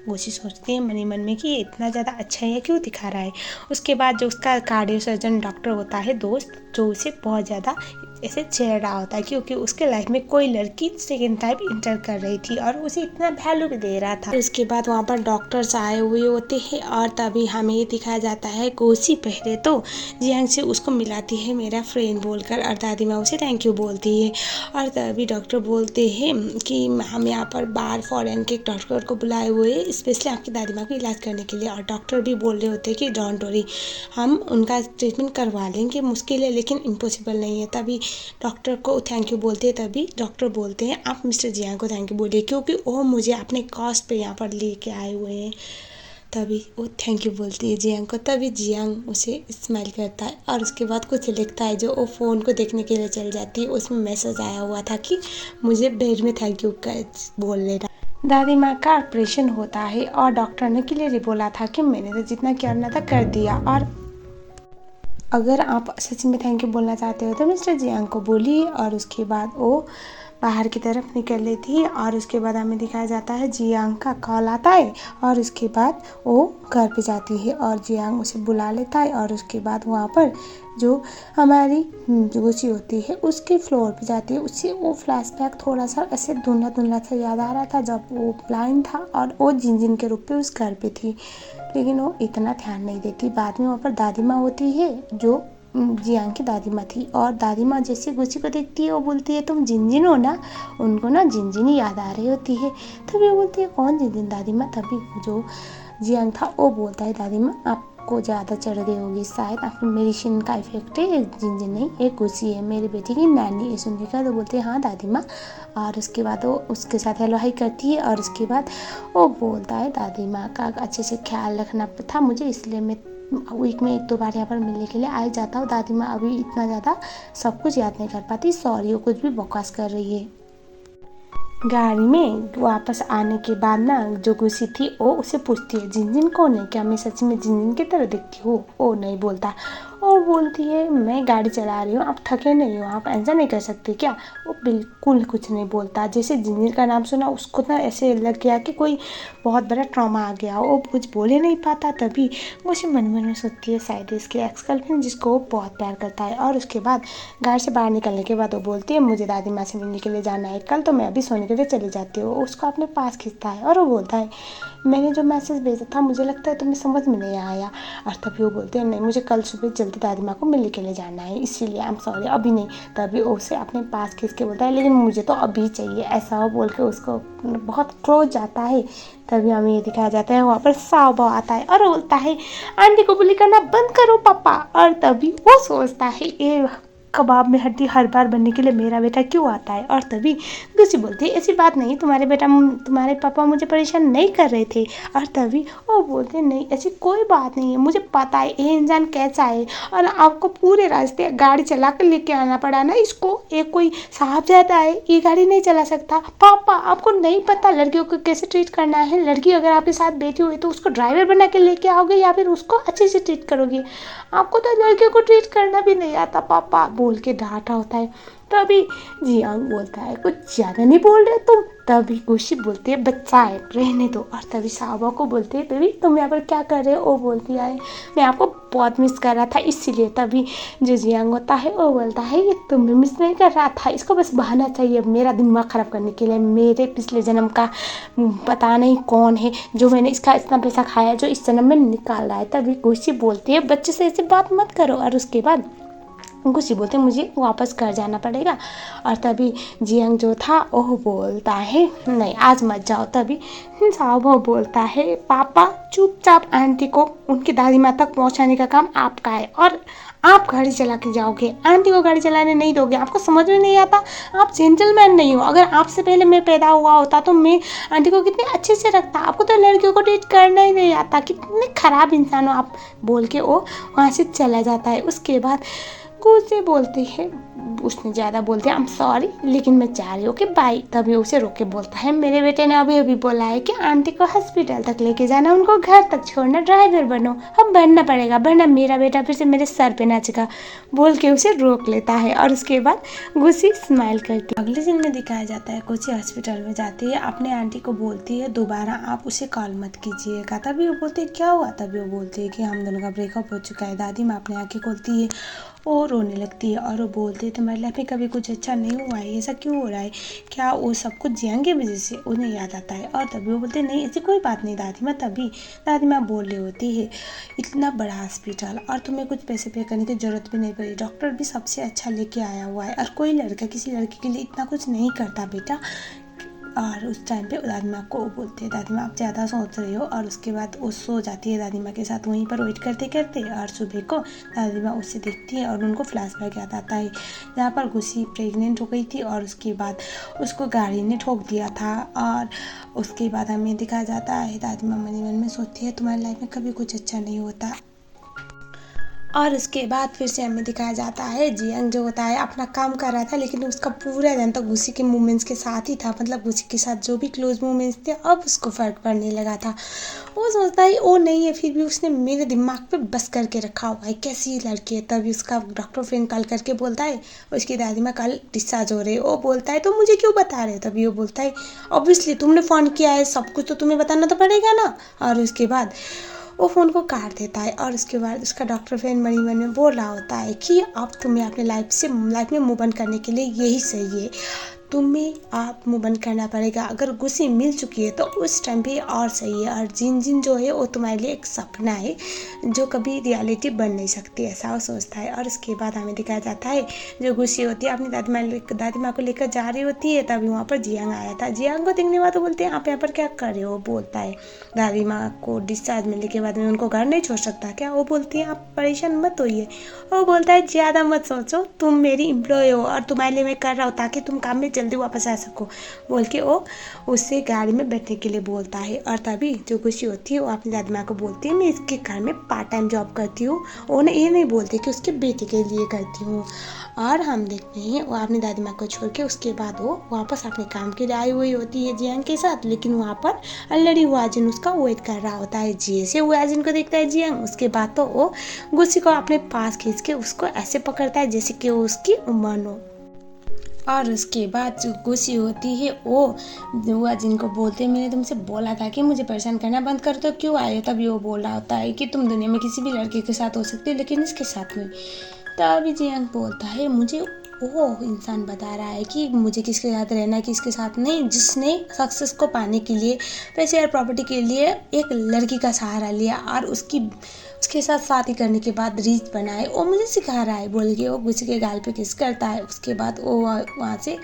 गोशी सोचती है मन ही मन में कि ये इतना ज़्यादा अच्छा है क्यों दिखा रहा है। उसके बाद जो उसका कार्डियो सर्जन डॉक्टर होता है दोस्त, जो उसे बहुत ज़्यादा ऐसे छेड़ रहा होता है क्योंकि उसके लाइफ में कोई लड़की सेकेंड टाइम इंटर कर रही थी और उसे इतना वैल्यू भी दे रहा था। उसके बाद वहाँ पर डॉक्टर्स आए हुए होते हैं, और तभी हमें ये दिखाया जाता है गोशी पहले तो जियांग से उसको मिलाती है मेरा फ्रेंड बोलकर, और दादी माँ उसे थैंक यू बोलती है। और तभी डॉक्टर बोलते हैं कि हम यहाँ पर बाहर फॉरेन के डॉक्टर को बुलाए हुए हैं स्पेशली आपकी दादी माँ को इलाज करने के लिए। और डॉक्टर भी बोल रहे होते हैं कि डोंट वरी हम उनका ट्रीटमेंट करवा लेंगे, मुश्किल है लेकिन इम्पॉसिबल नहीं है। तभी डॉक्टर को थैंक यू बोलते हैं। तभी डॉक्टर बोलते हैं आप मिस्टर जियांग को थैंक यू बोलिए क्योंकि वो मुझे अपने कॉस्ट पे यहाँ पर लेके आए हुए हैं। तभी वो थैंक यू बोलती है जियांग को। तभी जियांग उसे स्माइल करता है और उसके बाद कुछ लिखता है जो वो फ़ोन को देखने के लिए चल जाती है। उसमें मैसेज आया हुआ था कि मुझे बेड में थैंक यू कर बोल लेना। दादी माँ का ऑपरेशन होता है और डॉक्टर ने क्लियरली बोला था कि मैंने तो जितना करना था कर दिया, और अगर आप सच में थैंक यू बोलना चाहते हो तो मिस्टर जियांग को बोलिए। और उसके बाद वो बाहर की तरफ निकल लेती है, और उसके बाद हमें दिखाया जाता है जियांग का कॉल आता है, और उसके बाद वो घर पे जाती है और जियांग उसे बुला लेता है। और उसके बाद वहाँ पर जो हमारी जोशी होती है उसके फ्लोर पे जाती है। उससे वो फ्लैशबैक थोड़ा सा ऐसे धुंधला धुंधला सा याद आ रहा था जब वो ब्लाइंड था और वो जिन के रूप पे उस घर पे थी, लेकिन वो इतना ध्यान नहीं देती। बाद में वहाँ पर दादी माँ होती है जो जियांग की दादी माँ थी, और दादी माँ जैसे गुची को देखती है वो बोलती है तुम जिन हो ना। उनको ना जिन ही याद आ रही होती है। तभी वो बोलती है कौन जिन दादी माँ। तभी जो जियांग था वो बोलता है दादी माँ आपको ज़्यादा चढ़ गई होगी शायद, आपकी मेडिसिन का इफेक्ट है, जिन नहीं एक गुची है मेरी बेटी की नानी। ये सुनने का तो बोलते हैं हाँ दादी माँ। और उसके बाद वो उसके साथ हेलो हाई करती है, और उसके बाद वो बोलता है दादी माँ का अच्छे से ख्याल रखना था मुझे, इसलिए मैं वीक में 1-2 बार यहाँ पर मिलने के लिए आ जाता हूँ। दादी माँ अभी इतना ज़्यादा सब कुछ याद नहीं कर पाती, सॉरी वो कुछ भी बकवास कर रही है। गाड़ी में वापस आने के बाद ना जो गुस्सी थी वो उसे पूछती है जिन कौन है, क्या मैं सच में जिन की तरह दिखती हूँ। वो नहीं बोलता। वो वो बोलती है मैं गाड़ी चला रही हूँ, आप थके नहीं हो, आप ऐसा नहीं कर सकते क्या। वो बिल्कुल कुछ नहीं बोलता। जैसे जिंजीर का नाम सुना उसको ना ऐसे लग गया कि कोई बहुत बड़ा ट्रॉमा आ गया, वो कुछ बोले नहीं पाता। तभी वो उसे मन मन में सोचती है शायद इसकी एक्स गर्लफ्रेंड जिसको वो बहुत प्यार करता है। और उसके बाद घर से बाहर निकलने के बाद वो बोलती है मुझे दादी माँ से मिलने के लिए जाना है कल, तो मैं अभी सोने के लिए चली जाती हूँ। उसको अपने पास खींचता है और वो बोलता है मैंने जो मैसेज भेजा था मुझे लगता है तुम्हें समझ में नहीं आया। और तभी वो बोलते हैं नहीं मुझे कल सुबह जल्दी दादी माँ को मिलने के लिए जाना है, इसीलिए आई एम सॉरी अभी नहीं। तभी वो उसे अपने पास खींच के बोलता है लेकिन मुझे तो अभी चाहिए, ऐसा वो बोल के उसको बहुत क्लोज जाता है। तभी हमें ये दिखाया जाता है वहाँ पर साव आता है और बोलता है आंटी को बुली करना बंद करो पापा। और तभी वो सोचता है ये कबाब में हड्डी हर बार बनने के लिए मेरा बेटा क्यों आता है। और तभी गुस्सी बोलती है ऐसी बात नहीं, तुम्हारे पापा मुझे परेशान नहीं कर रहे थे। और तभी वो बोलते हैं नहीं ऐसी कोई बात नहीं है, मुझे पता है ये इंसान कैसा है और आपको पूरे रास्ते गाड़ी चला कर लेके आना पड़ा ना इसको, एक कोई साहबजादा है ये गाड़ी नहीं चला सकता। पापा आपको नहीं पता लड़कियों को कैसे ट्रीट करना है, लड़की अगर आपके साथ बैठी हुई तो उसको ड्राइवर बना के लेके आओगे या फिर उसको अच्छे से ट्रीट करोगे, आपको तो लड़कियों को ट्रीट करना भी नहीं आता पापा बोल के डांटा होता है। तभी जियांग बोलता है कुछ ज़्यादा नहीं बोल रहे तुम। तभी खुशी बोलती है बच्चा है रहने दो। और तभी साहबा को बोलती है बेबी तुम यहाँ पर क्या कर रहे हो। वो बोलती है मैं आपको बहुत मिस कर रहा था इसीलिए। तभी जो जियांग होता है वो बोलता है ये तुम्हें मिस नहीं कर रहा था, इसको बस बहाना चाहिए मेरा दिमाग ख़राब करने के लिए, मेरे पिछले जन्म का पता नहीं कौन है जो मैंने इसका इतना पैसा खाया जो इस जन्म में निकाल रहा है। तभी खुशी बोलती है बच्चे से ऐसे बात मत करो। और उसके बाद गुस्सी बोलते मुझे वापस घर जाना पड़ेगा। और तभी जियांग जो था वो बोलता है नहीं आज मत जाओ। तभी साहब बोलता है पापा चुपचाप आंटी को उनकी दादी माँ तक पहुँचाने का काम आपका है और आप गाड़ी चला के जाओगे, आंटी को गाड़ी चलाने नहीं दोगे, आपको समझ में नहीं आता, आप जेंटलमैन नहीं हो। अगर आपसे पहले मैं पैदा हुआ होता तो मैं आंटी को कितने अच्छे से रखता, आपको तो लड़कियों को ट्रीट करना ही नहीं आता, कितने खराब इंसान हो आप बोल के वो वहाँ से चला जाता है। उसके बाद गुस्से बोलती है उसने ज़्यादा बोलते हैं आई एम सॉरी लेकिन मैं चाह रही हूँ कि बाई। तभी उसे रोक के बोलता है मेरे बेटे ने अभी अभी बोला है कि आंटी को हॉस्पिटल तक लेके जाना, उनको घर तक छोड़ना, ड्राइवर बनो, अब बनना पड़ेगा वरना मेरा बेटा फिर से मेरे सर पे नाचेगा बोल के उसे रोक लेता है। और उसके बाद गुस्सी स्माइल करती है। अगले दिन में दिखाया जाता है गुस्सी हॉस्पिटल में जाती है, अपने आंटी को बोलती है दोबारा आप उसे कॉल मत कीजिएगा। तभी वो बोलती है क्या हुआ। तभी वो बोलती है कि हम दोनों का ब्रेकअप हो चुका है। दादी माँ अपनी आंखें खोलती है वो रोने लगती है और वो बोलती है तुम्हारी लाइफ में कभी कुछ अच्छा नहीं हुआ है, ऐसा क्यों हो रहा है, क्या वो सब कुछ जियांग की वजह से उन्हें याद आता है। और तभी वो बोलते नहीं ऐसी कोई बात नहीं दादी माँ। तभी दादी माँ बोल रही होती है इतना बड़ा हॉस्पिटल और तुम्हें कुछ पैसे पे करने की ज़रूरत भी नहीं पड़ी, डॉक्टर भी सबसे अच्छा लेके आया हुआ है और कोई लड़का किसी लड़की के लिए इतना कुछ नहीं करता बेटा। और उस टाइम पे दादी माँ को बोलते हैं दादी माँ आप ज़्यादा सोच रही हो। और उसके बाद वो सो जाती है दादी माँ के साथ वहीं पर वेट करते करते। और सुबह को दादी माँ उससे देखती है और उनको फ्लैशबैक याद आता है जहाँ पर गुस्सी प्रेग्नेंट हो गई थी और उसके बाद उसको गाड़ी ने ठोक दिया था। और उसके बाद हमें दिखाया जाता है दादी माँ मन ही मन में सोचती है तुम्हारी लाइफ में कभी कुछ अच्छा नहीं होता। और उसके बाद फिर से हमें दिखाया जाता है जियांग जो होता है अपना काम कर रहा था लेकिन उसका पूरा ध्यान तो गुस्सी के मूवमेंट्स के साथ ही था, मतलब गुस्सी के साथ जो भी क्लोज मूवमेंट्स थे अब उसको फ़र्क पड़ने लगा था। वो सोचता है वो नहीं है फिर भी उसने मेरे दिमाग पे बस करके रखा हुआ है कैसी लड़की है। तभी उसका डॉक्टर फ्रेंड कॉल करके बोलता है उसकी दादी माँ कल डिस्चार्ज हो रही है। वो बोलता है तो मुझे क्यों बता रहे हो। तभी वो बोलता है ऑब्वियसली तुमने फ़ोन किया है सब कुछ तो तुम्हें बताना तो पड़ेगा ना। और उसके बाद वो फ़ोन को काट देता है। और उसके बाद उसका डॉक्टर फ्रेंड मन ही मन में बोल रहा होता है कि अब तुम्हें अपने लाइफ में मूव ऑन करने के लिए यही सही है, तुम्हें आप मूव ऑन करना पड़ेगा। अगर गुस्सी मिल चुकी है तो उस टाइम पे और सही है और जिन जो है वो तुम्हारे लिए एक सपना है जो कभी रियलिटी बन नहीं सकती, ऐसा वो सोचता है। और उसके बाद हमें दिखाया जाता है जो गुस्सी होती है अपनी दादी माँ को लेकर जा रही होती है। तभी वहाँ पर जियांग आया था। जियांग को देखने के बाद तो बोलते हैं आप यहाँ पर क्या कर रहे हो। बोलता है दादी माँ को डिस्चार्ज मिलने के बाद में उनको घर नहीं छोड़ सकता क्या। वो बोलती है आप परेशान मत होइए। वो बोलता है ज़्यादा मत सोचो, तुम मेरी एम्प्लॉय हो और तुम्हारे लिए मैं कर रहा हूँ ताकि तुम काम में जल्दी वापस आ सको बोल के वो उससे गाड़ी में बैठने के लिए बोलता है। और तभी जो खुशी होती है वो अपनी दादी माँ को बोलती है मैं इसके घर में पार्ट टाइम जॉब करती हूँ। वो ना ये नहीं बोलती कि उसके बेटे के लिए करती हूँ। और हम देखते हैं वो अपनी दादी माँ को छोड़ के उसके बाद वो वापस अपने काम के लिए आई हुई होती है जियांग के साथ। लेकिन वहाँ पर ऑलरेडी हुआजिन उसका वेट कर रहा होता है। जैसे हुआजिन को देखता है जियांग उसके बाद तो वो गुस्सी को अपने पास खींच के उसको ऐसे पकड़ता है जैसे कि वो उसकी उम्र हो। और उसके बाद जो गुस्सी होती है वो हुआजिन को बोलते हैं मैंने तुमसे बोला था कि मुझे परेशान करना बंद कर दो, क्यों आए हो? तभी वो बोल रहा होता है कि तुम दुनिया में किसी भी लड़के के साथ हो सकती हो लेकिन इसके साथ नहीं। तभी जियांग बोलता है मुझे वो इंसान बता रहा है कि मुझे किसके साथ रहना है किसके साथ नहीं, जिसने सक्सेस को पाने के लिए पैसे और प्रॉपर्टी के लिए एक लड़की का सहारा लिया और उसके साथ शादी करने के बाद रीच बनाए, वो मुझे सिखा रहा है बोल के वो गुस्से के गाल पे किस करता है। उसके बाद वो वहाँ से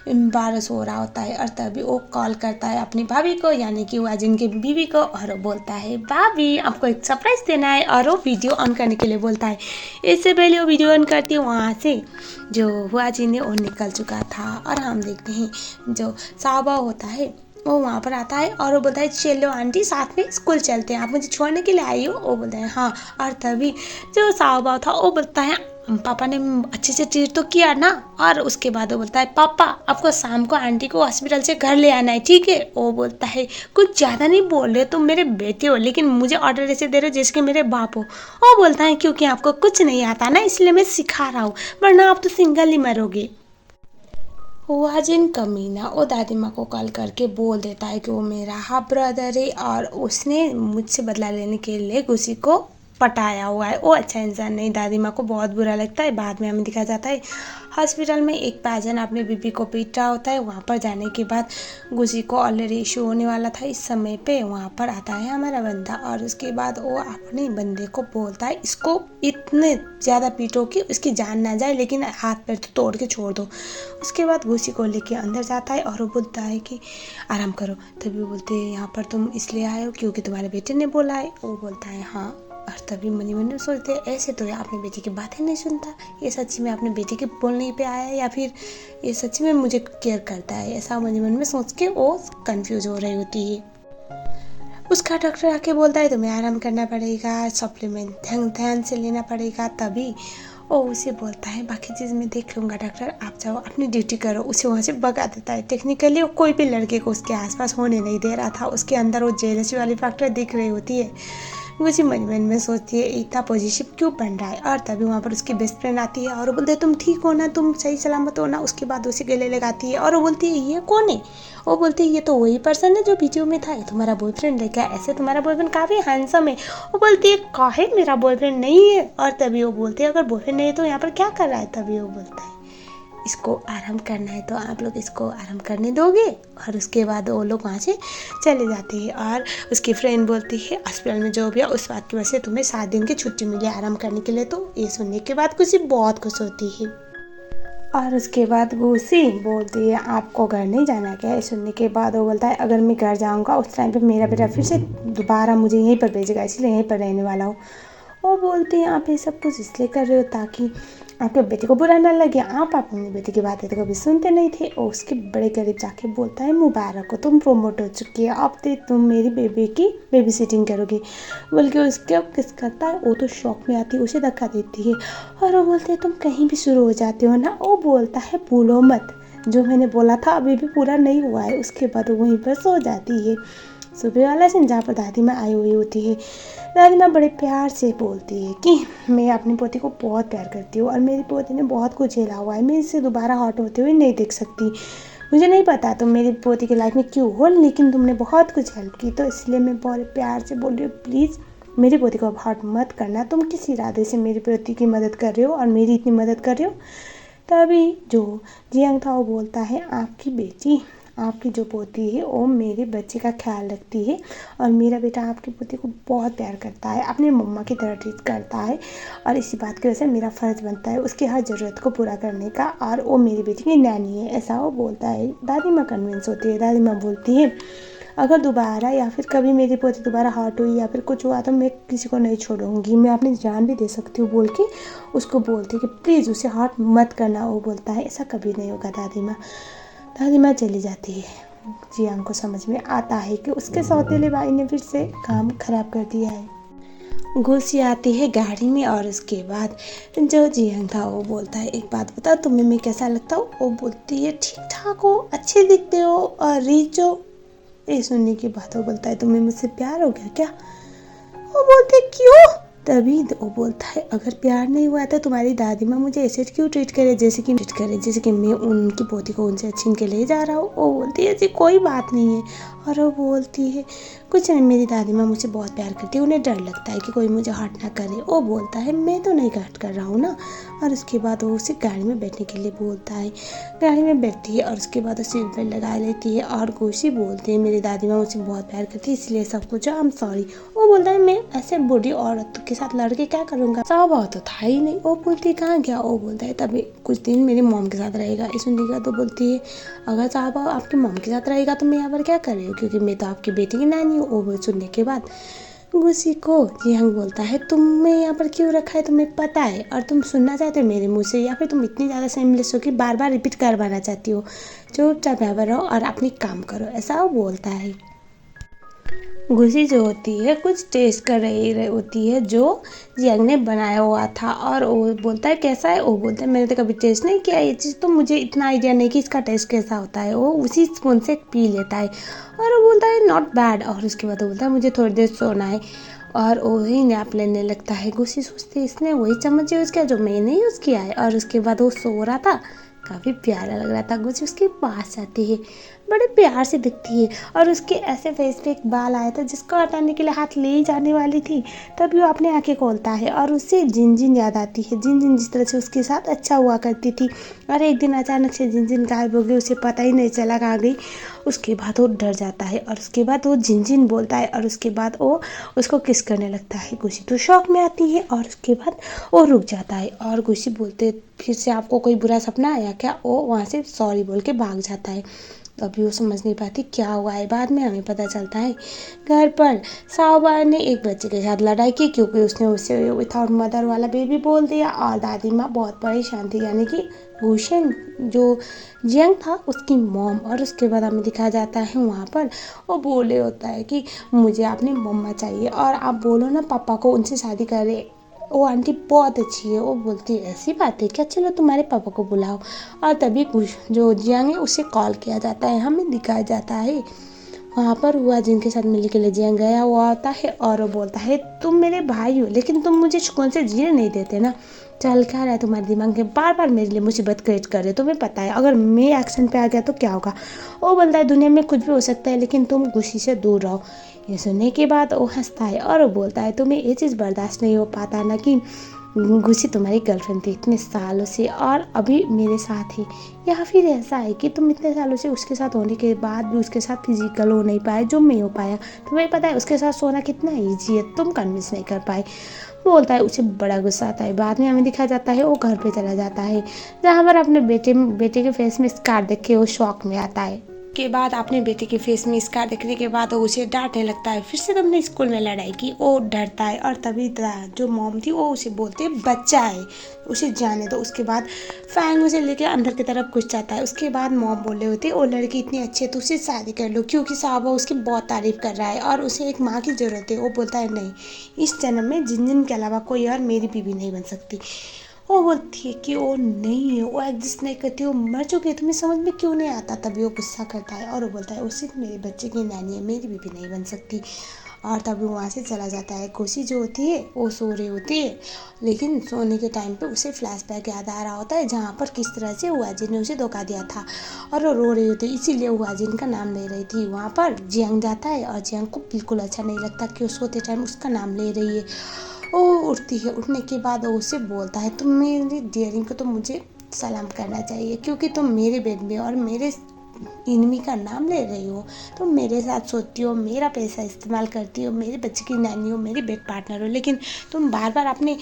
एम्बारस हो रहा होता है और तभी वो कॉल करता है अपनी भाभी को यानी कि हुआजिन की बीवी को और वो बोलता है भाभी आपको एक सरप्राइज़ देना है और वो वीडियो ऑन करने के लिए बोलता है। इससे पहले वो वीडियो ऑन करती है वहाँ से जो हुआजिन है वो निकल चुका था। और हम देखते हैं जो साहबा होता है वो वहाँ पर आता है और वो बोलता है चलो आंटी साथ में स्कूल चलते हैं, आप मुझे छोड़ने के लिए आई हो? वो बोलता है हाँ। और तभी जो साहबा था वो बोलता है पापा ने अच्छे से ट्रीट तो किया ना। और उसके बाद वो बोलता है पापा आपको शाम को आंटी को हॉस्पिटल से घर ले आना है ठीक है? वो बोलता है कुछ ज़्यादा नहीं बोल रहे, तुम मेरे बेटे हो लेकिन मुझे ऑर्डर ऐसे दे रहे हो जैसे कि मेरे बाप हो। वो बोलता है क्योंकि आपको कुछ नहीं आता ना इसलिए मैं सिखा रहा हूँ, वरना आप तो सिंगल ही मरोगे। हुआजिन कमीना वो दादी माँ को कॉल करके बोल देता है कि वो मेरा हाफ ब्रदर है और उसने मुझसे बदला लेने के लिए गुस्सी को पटाया हुआ है। वो अच्छा इंसान नहीं, दादी माँ को बहुत बुरा लगता है। बाद में हमें दिखाया जाता है हॉस्पिटल में एक पैजन अपने बीबी को पीट रहा होता है। वहाँ पर जाने के बाद गुस्सी को ऑलरेडी इशू होने वाला था। इस समय पे वहाँ पर आता है हमारा बंदा और उसके बाद वो अपने बंदे को बोलता है इसको इतने ज़्यादा पीटो कि उसकी जान ना जाए लेकिन हाथ पैर तो तोड़ के छोड़ दो। उसके बाद गुस्सी को लेके अंदर जाता है और वो बोलता है कि आराम करो। तभी वो बोलते हैं यहाँ पर तुम इसलिए आए हो क्योंकि तुम्हारे बेटे ने बोला है? वो बोलता है हाँ। और तभी मनी मन सोचते हैं ऐसे तो ये अपने बेटे की बातें नहीं सुनता, ये सच्ची में अपने बेटे के बोलने पे आया है या फिर ये सच्ची में मुझे केयर करता है, ऐसा मनी मन में सोच के वो कंफ्यूज हो रही होती है। उसका डॉक्टर आके बोलता है तुम्हें आराम करना पड़ेगा, सप्लीमेंट ध्यान से लेना पड़ेगा। तभी वो उसे बोलता है बाकी चीज़ मैं देख लूँगा डॉक्टर, आप जाओ अपनी ड्यूटी करो। उसे वहाँ से भगा देता है। टेक्निकली वो कोई भी लड़के को उसके आसपास होने नहीं दे रहा था। उसके अंदर वो जेलसी वाली फैक्टर दिख रही होती है। मुझे मन मन में सोचती है इतना पॉजिटिव क्यों बन रहा है। और तभी वहाँ पर उसकी बेस्ट फ्रेंड आती है और वो बोलते है तुम ठीक हो ना, तुम सही सलामत हो ना। उसके बाद उसे गले लगाती है और वो बोलती है ये कौन है? वो बोलती है ये तो वही पर्सन है जो वीडियो में था, ये तुम्हारा बॉयफ्रेंड है क्या? ऐसे तुम्हारा बॉयफ्रेंड काफ़ी हैंडसम है। वो बोलती है काहे मेरा बॉयफ्रेंड नहीं है। और तभी वो बोलते हैं अगर बॉयफ्रेंड नहीं है तो यहाँ पर क्या कर रहा है? तभी वो बोलता है इसको आराम करना है तो आप लोग इसको आराम करने दोगे? और उसके बाद वो लोग वहाँ से चले जाते हैं और उसकी फ्रेंड बोलती है हॉस्पिटल में जो भी है उस बात की वजह से तुम्हें 7 दिन की छुट्टी मिली आराम करने के लिए। तो ये सुनने के बाद गुस्सी बहुत खुश होती है। और उसके बाद गुस्सी बोलती है आपको घर नहीं जाना क्या? ये सुनने के बाद वो बोलता है अगर मैं घर जाऊँगा उस टाइम पर मेरा बेटा फिर से दोबारा मुझे यहीं पर भेजेगा, इसलिए यहीं पर रहने वाला हूँ। वो बोलते हैं आप ये सब कुछ इसलिए कर रहे हो ताकि आपके बेटे को बुरा ना लगे, आप अपने बेटे की बातें तो कभी सुनते नहीं थे। और उसके बड़े करीब जाके बोलता है मुबारक हो, तुम प्रमोट हो चुकी है, अब तो तुम मेरी बेबी की बेबी सिटिंग करोगे। बल्कि उसके किस करता है वो तो शौक में आती है, उसे धक्का देती है और वो बोलते हैं तुम कहीं भी शुरू हो जाते हो ना। वो बोलता है भूलो मत जो मैंने बोला था अभी भी पूरा नहीं हुआ है। उसके बाद वो वहीं पर सो जाती है। सुबह वाला सीन जहाँ पर दादी माँ आई हुई होती है। दादी माँ बड़े प्यार से बोलती है कि मैं अपनी पोती को बहुत प्यार करती हूँ और मेरी पोती ने बहुत कुछ झेला हुआ है, मैं इसे दोबारा हॉट होते हुए नहीं देख सकती। मुझे नहीं पता तुम मेरी पोती की लाइफ में क्यों हो लेकिन तुमने बहुत कुछ हेल्प की, तो इसलिए मैं बहुत प्यार से बोल रही हूँ प्लीज़ मेरी पोती को अब हॉट मत करना। तुम किस इरादे से मेरी पोती की मदद कर रहे हो और मेरी इतनी मदद कर रहे हो? तभी जो जियांग था वो बोलता है आपकी बेटी आपकी जो पोती है वो मेरे बच्चे का ख्याल रखती है और मेरा बेटा आपकी पोती को बहुत प्यार करता है, अपनी मम्मा की तरह ट्रीट करता है और इसी बात की वजह से मेरा फ़र्ज़ बनता है उसकी हर ज़रूरत को पूरा करने का और वो मेरी बेटी की नैनी है, ऐसा वो बोलता है। दादी माँ कन्विंस होती है। दादी माँ बोलती है अगर दोबारा या फिर कभी मेरी पोती दोबारा हॉट हुई या फिर कुछ हुआ तो मैं किसी को नहीं छोड़ूंगी, मैं अपनी जान भी दे सकती हूँ बोल के उसको बोलती है कि प्लीज़ उसे हॉट मत करना। वो बोलता है ऐसा कभी नहीं होगा दादी माँ। दादी माँ चली जाती है। जियांग को समझ में आता है कि उसके सौतेले भाई ने फिर से काम खराब कर दिया है। गुसी आती है गाड़ी में और उसके बाद जो जियांग था वो बोलता है, एक बात बता, तुम्हें मैं कैसा लगता हूँ? वो बोलती है, ठीक ठाक हो, अच्छे दिखते हो और रिच हो। ये सुनने के बाद वो बोलता है, तुम्हें मुझसे प्यार हो गया क्या? वो बोलते, क्यों? तभी वो बोलता है, अगर प्यार नहीं हुआ तो तुम्हारी दादी माँ मुझे ऐसे क्यों ट्रीट करे, जैसे कि मैं उनकी पोती को उनसे छीन के ले जा रहा हूँ। वो बोलती है, ऐसी कोई बात नहीं है। और वो बोलती है, कुछ नहीं, मेरी दादी माँ मुझे बहुत प्यार करती है, उन्हें डर लगता है कि कोई मुझे हर्ट ना करे। वो बोलता है, मैं तो नहीं हर्ट कर रहा हूँ ना। और उसके बाद वो उसे गाड़ी में बैठने के लिए बोलता है। गाड़ी में बैठती है और उसके बाद वो सीट बेल्ट लगा लेती है और गुसी बोलती है, मेरी दादी माँ मुझे बहुत प्यार करती है, इसलिए सब कुछ आई एम सॉरी। वो बोलता है, मैं ऐसे बूढ़ी औरत के साथ लड़के क्या करूँगा, स्वभाव तो था ही नहीं। वो बोलती है, कहाँ गया? वो बोलता है, तभी कुछ दिन मेरी मॉम के साथ रहेगा। ये सुनने का तो बोलती है, अगर साहब आपकी मॉम के साथ रहेगा तो मैं यहाँ पर क्या कर रही हूँ, क्योंकि मैं तो आपकी बेटी की नानी हूँ। वो सुनने के बाद गुसी को जियांग बोलता है, तुम्हें यहाँ पर क्यों रखा है तुम्हें पता है, और तुम सुनना चाहते हो मेरे मुँह से, या फिर तुम इतनी ज़्यादा सेमलेस हो कि बार बार रिपीट करवाना चाहती हो? चुपचाप यहाँ पर रहो और अपनी काम करो, ऐसा वो बोलता है। गुसी जो होती है कुछ टेस्ट कर रही होती है जो जियांग ने बनाया हुआ था, और वो बोलता है, कैसा है? वो बोलता है, मैंने तो कभी टेस्ट नहीं किया ये चीज़, तो मुझे इतना आइडिया नहीं कि इसका टेस्ट कैसा होता है। वो उसी स्पून से पी लेता है और वो बोलता है, नॉट बैड। और उसके बाद वो बोलता है, मुझे थोड़ी देर सोना है, और वही नैप लेने लगता है। गुसी सोचती है, इसने वही चम्मच यूज़ किया जो मैंने यूज़ किया है। और उसके बाद वो सो रहा था, काफ़ी प्यारा लग रहा था। गुसी उसके पास जाती है, बड़े प्यार से दिखती है, और उसके ऐसे फेस पे एक बाल आया था जिसको हटाने के लिए हाथ ले ही जाने वाली थी। तभी वो अपनी आंखें खोलता है और उसे जिनजिन याद आती है। जिनजिन जिस तरह से उसके साथ अच्छा हुआ करती थी, और एक दिन अचानक से जिनजिन गायब हो गई, उसे पता ही नहीं चला कहाँ गई। उसके बाद वो डर जाता है और उसके बाद वो जिनजिन बोलता है और उसके बाद वो उसको किस करने लगता है। गुसी तो शौक में आती है और उसके बाद वो रुक जाता है और गुसी बोलते, फिर से आपको कोई बुरा सपना आया क्या? वो वहाँ से सॉरी बोल के भाग जाता है। अभी वो समझ नहीं पाती क्या हुआ है, बाद में हमें पता चलता है। घर पर साओबान ने एक बच्चे के साथ लड़ाई की क्योंकि उसने उसे विथआउट मदर वाला बेबी बोल दिया, और दादी माँ बहुत परेशान थी, यानी कि गुशेन जो जियांग था उसकी मॉम। और उसके बाद हमें दिखाया जाता है वहाँ पर वो बोले होता है कि मुझे अपनी मम्मा चाहिए, और आप बोलो ना पापा को उनसे शादी करे। वो आंटी बहुत अच्छी है। वो बोलती है, ऐसी बात है क्या, चलो तुम्हारे पापा को बुलाओ। और तभी कुछ जो जियांग है उसे कॉल किया जाता है, हमें दिखाया जाता है वहाँ पर हुआ जिनके साथ मिलने के लिए जियांग गया हुआ आता है, और वो बोलता है, तुम मेरे भाई हो लेकिन तुम मुझे सुकून से जीने नहीं देते ना, चल क्या रहा है तुम्हारे दिमाग में, बार बार मेरे लिए मुसीबत क्रिएट कर रहे हो, तुम्हें पता है अगर मैं एक्शन पे आ गया तो क्या होगा। वो बोलता है, दुनिया में कुछ भी हो सकता है लेकिन तुम गुस्से से दूर रहो। ये सुनने के बाद वो हंसता है और वो बोलता है, तुम्हें ये चीज़ बर्दाश्त नहीं हो पाता ना कि गुसी तुम्हारी गर्लफ्रेंड थी इतने सालों से और अभी मेरे साथ ही, या फिर ऐसा है कि तुम इतने सालों से उसके साथ होने के बाद भी उसके साथ फिजिकल हो नहीं पाए जो मैं हो पाया। तुम्हें पता है उसके साथ सोना कितना ईजी है, तुम कन्विंस नहीं कर पाए। बोलता है, उसे बड़ा गुस्सा आता है। बाद में हमें दिखाया जाता है वो घर पे चला जाता है, जहाँ पर अपने बेटे के फेस में स्कार देख के वो शॉक में आता है। के बाद अपने बेटे के फेस में स्कार देखने के बाद वो उसे डांटने लगता है, फिर से तुमने स्कूल में लड़ाई की। वो डरता है और तभी जो मॉम थी वो उसे बोलती है, बच्चा है उसे जाने दो। उसके बाद फैंग उसे लेके अंदर की तरफ घुस जाता है। उसके बाद मॉम बोले होती है, वो लड़की इतनी अच्छी है तो उससे शादी कर लो, क्योंकि साहब उसकी बहुत तारीफ कर रहा है और उसे एक माँ की ज़रूरत है। वो बोलता है, नहीं, इस जन्म में जिन के अलावा कोई और मेरी बीवी नहीं बन सकती। वो बोलती है कि वो नहीं है, वो एग्जिस्ट नहीं करती, वो मर चुकी है, तुम्हें समझ में क्यों नहीं आता। तभी वो गुस्सा करता है और वो बोलता है, वो सिर्फ मेरे बच्चे की नानी है, मेरी बीवी नहीं बन सकती। और तभी वहाँ से चला जाता है। खुशी जो होती है वो सो रही होती है, लेकिन सोने के टाइम पे उसे फ्लैशबैक याद आ रहा होता है जहाँ पर किस तरह से हुआजिन ने उसे धोखा दिया था, और वो रो रही होती है, इसीलिए हुआजिन का नाम ले रही थी। वहाँ पर जियांग जाता है और जियांग को बिल्कुल अच्छा नहीं लगता कि वो सोते टाइम उसका नाम ले रही है। वो उठती है, उठने के बाद वो उससे बोलता है, तुम मेरी डियरिंग को तो मुझे सलाम करना चाहिए, क्योंकि तुम मेरे बेड में और मेरे इनमी का नाम ले रही हो, तुम मेरे साथ सोती हो, मेरा पैसा इस्तेमाल करती हो, मेरे बच्चे की नानी हो, मेरी बेड पार्टनर हो, लेकिन तुम बार बार अपने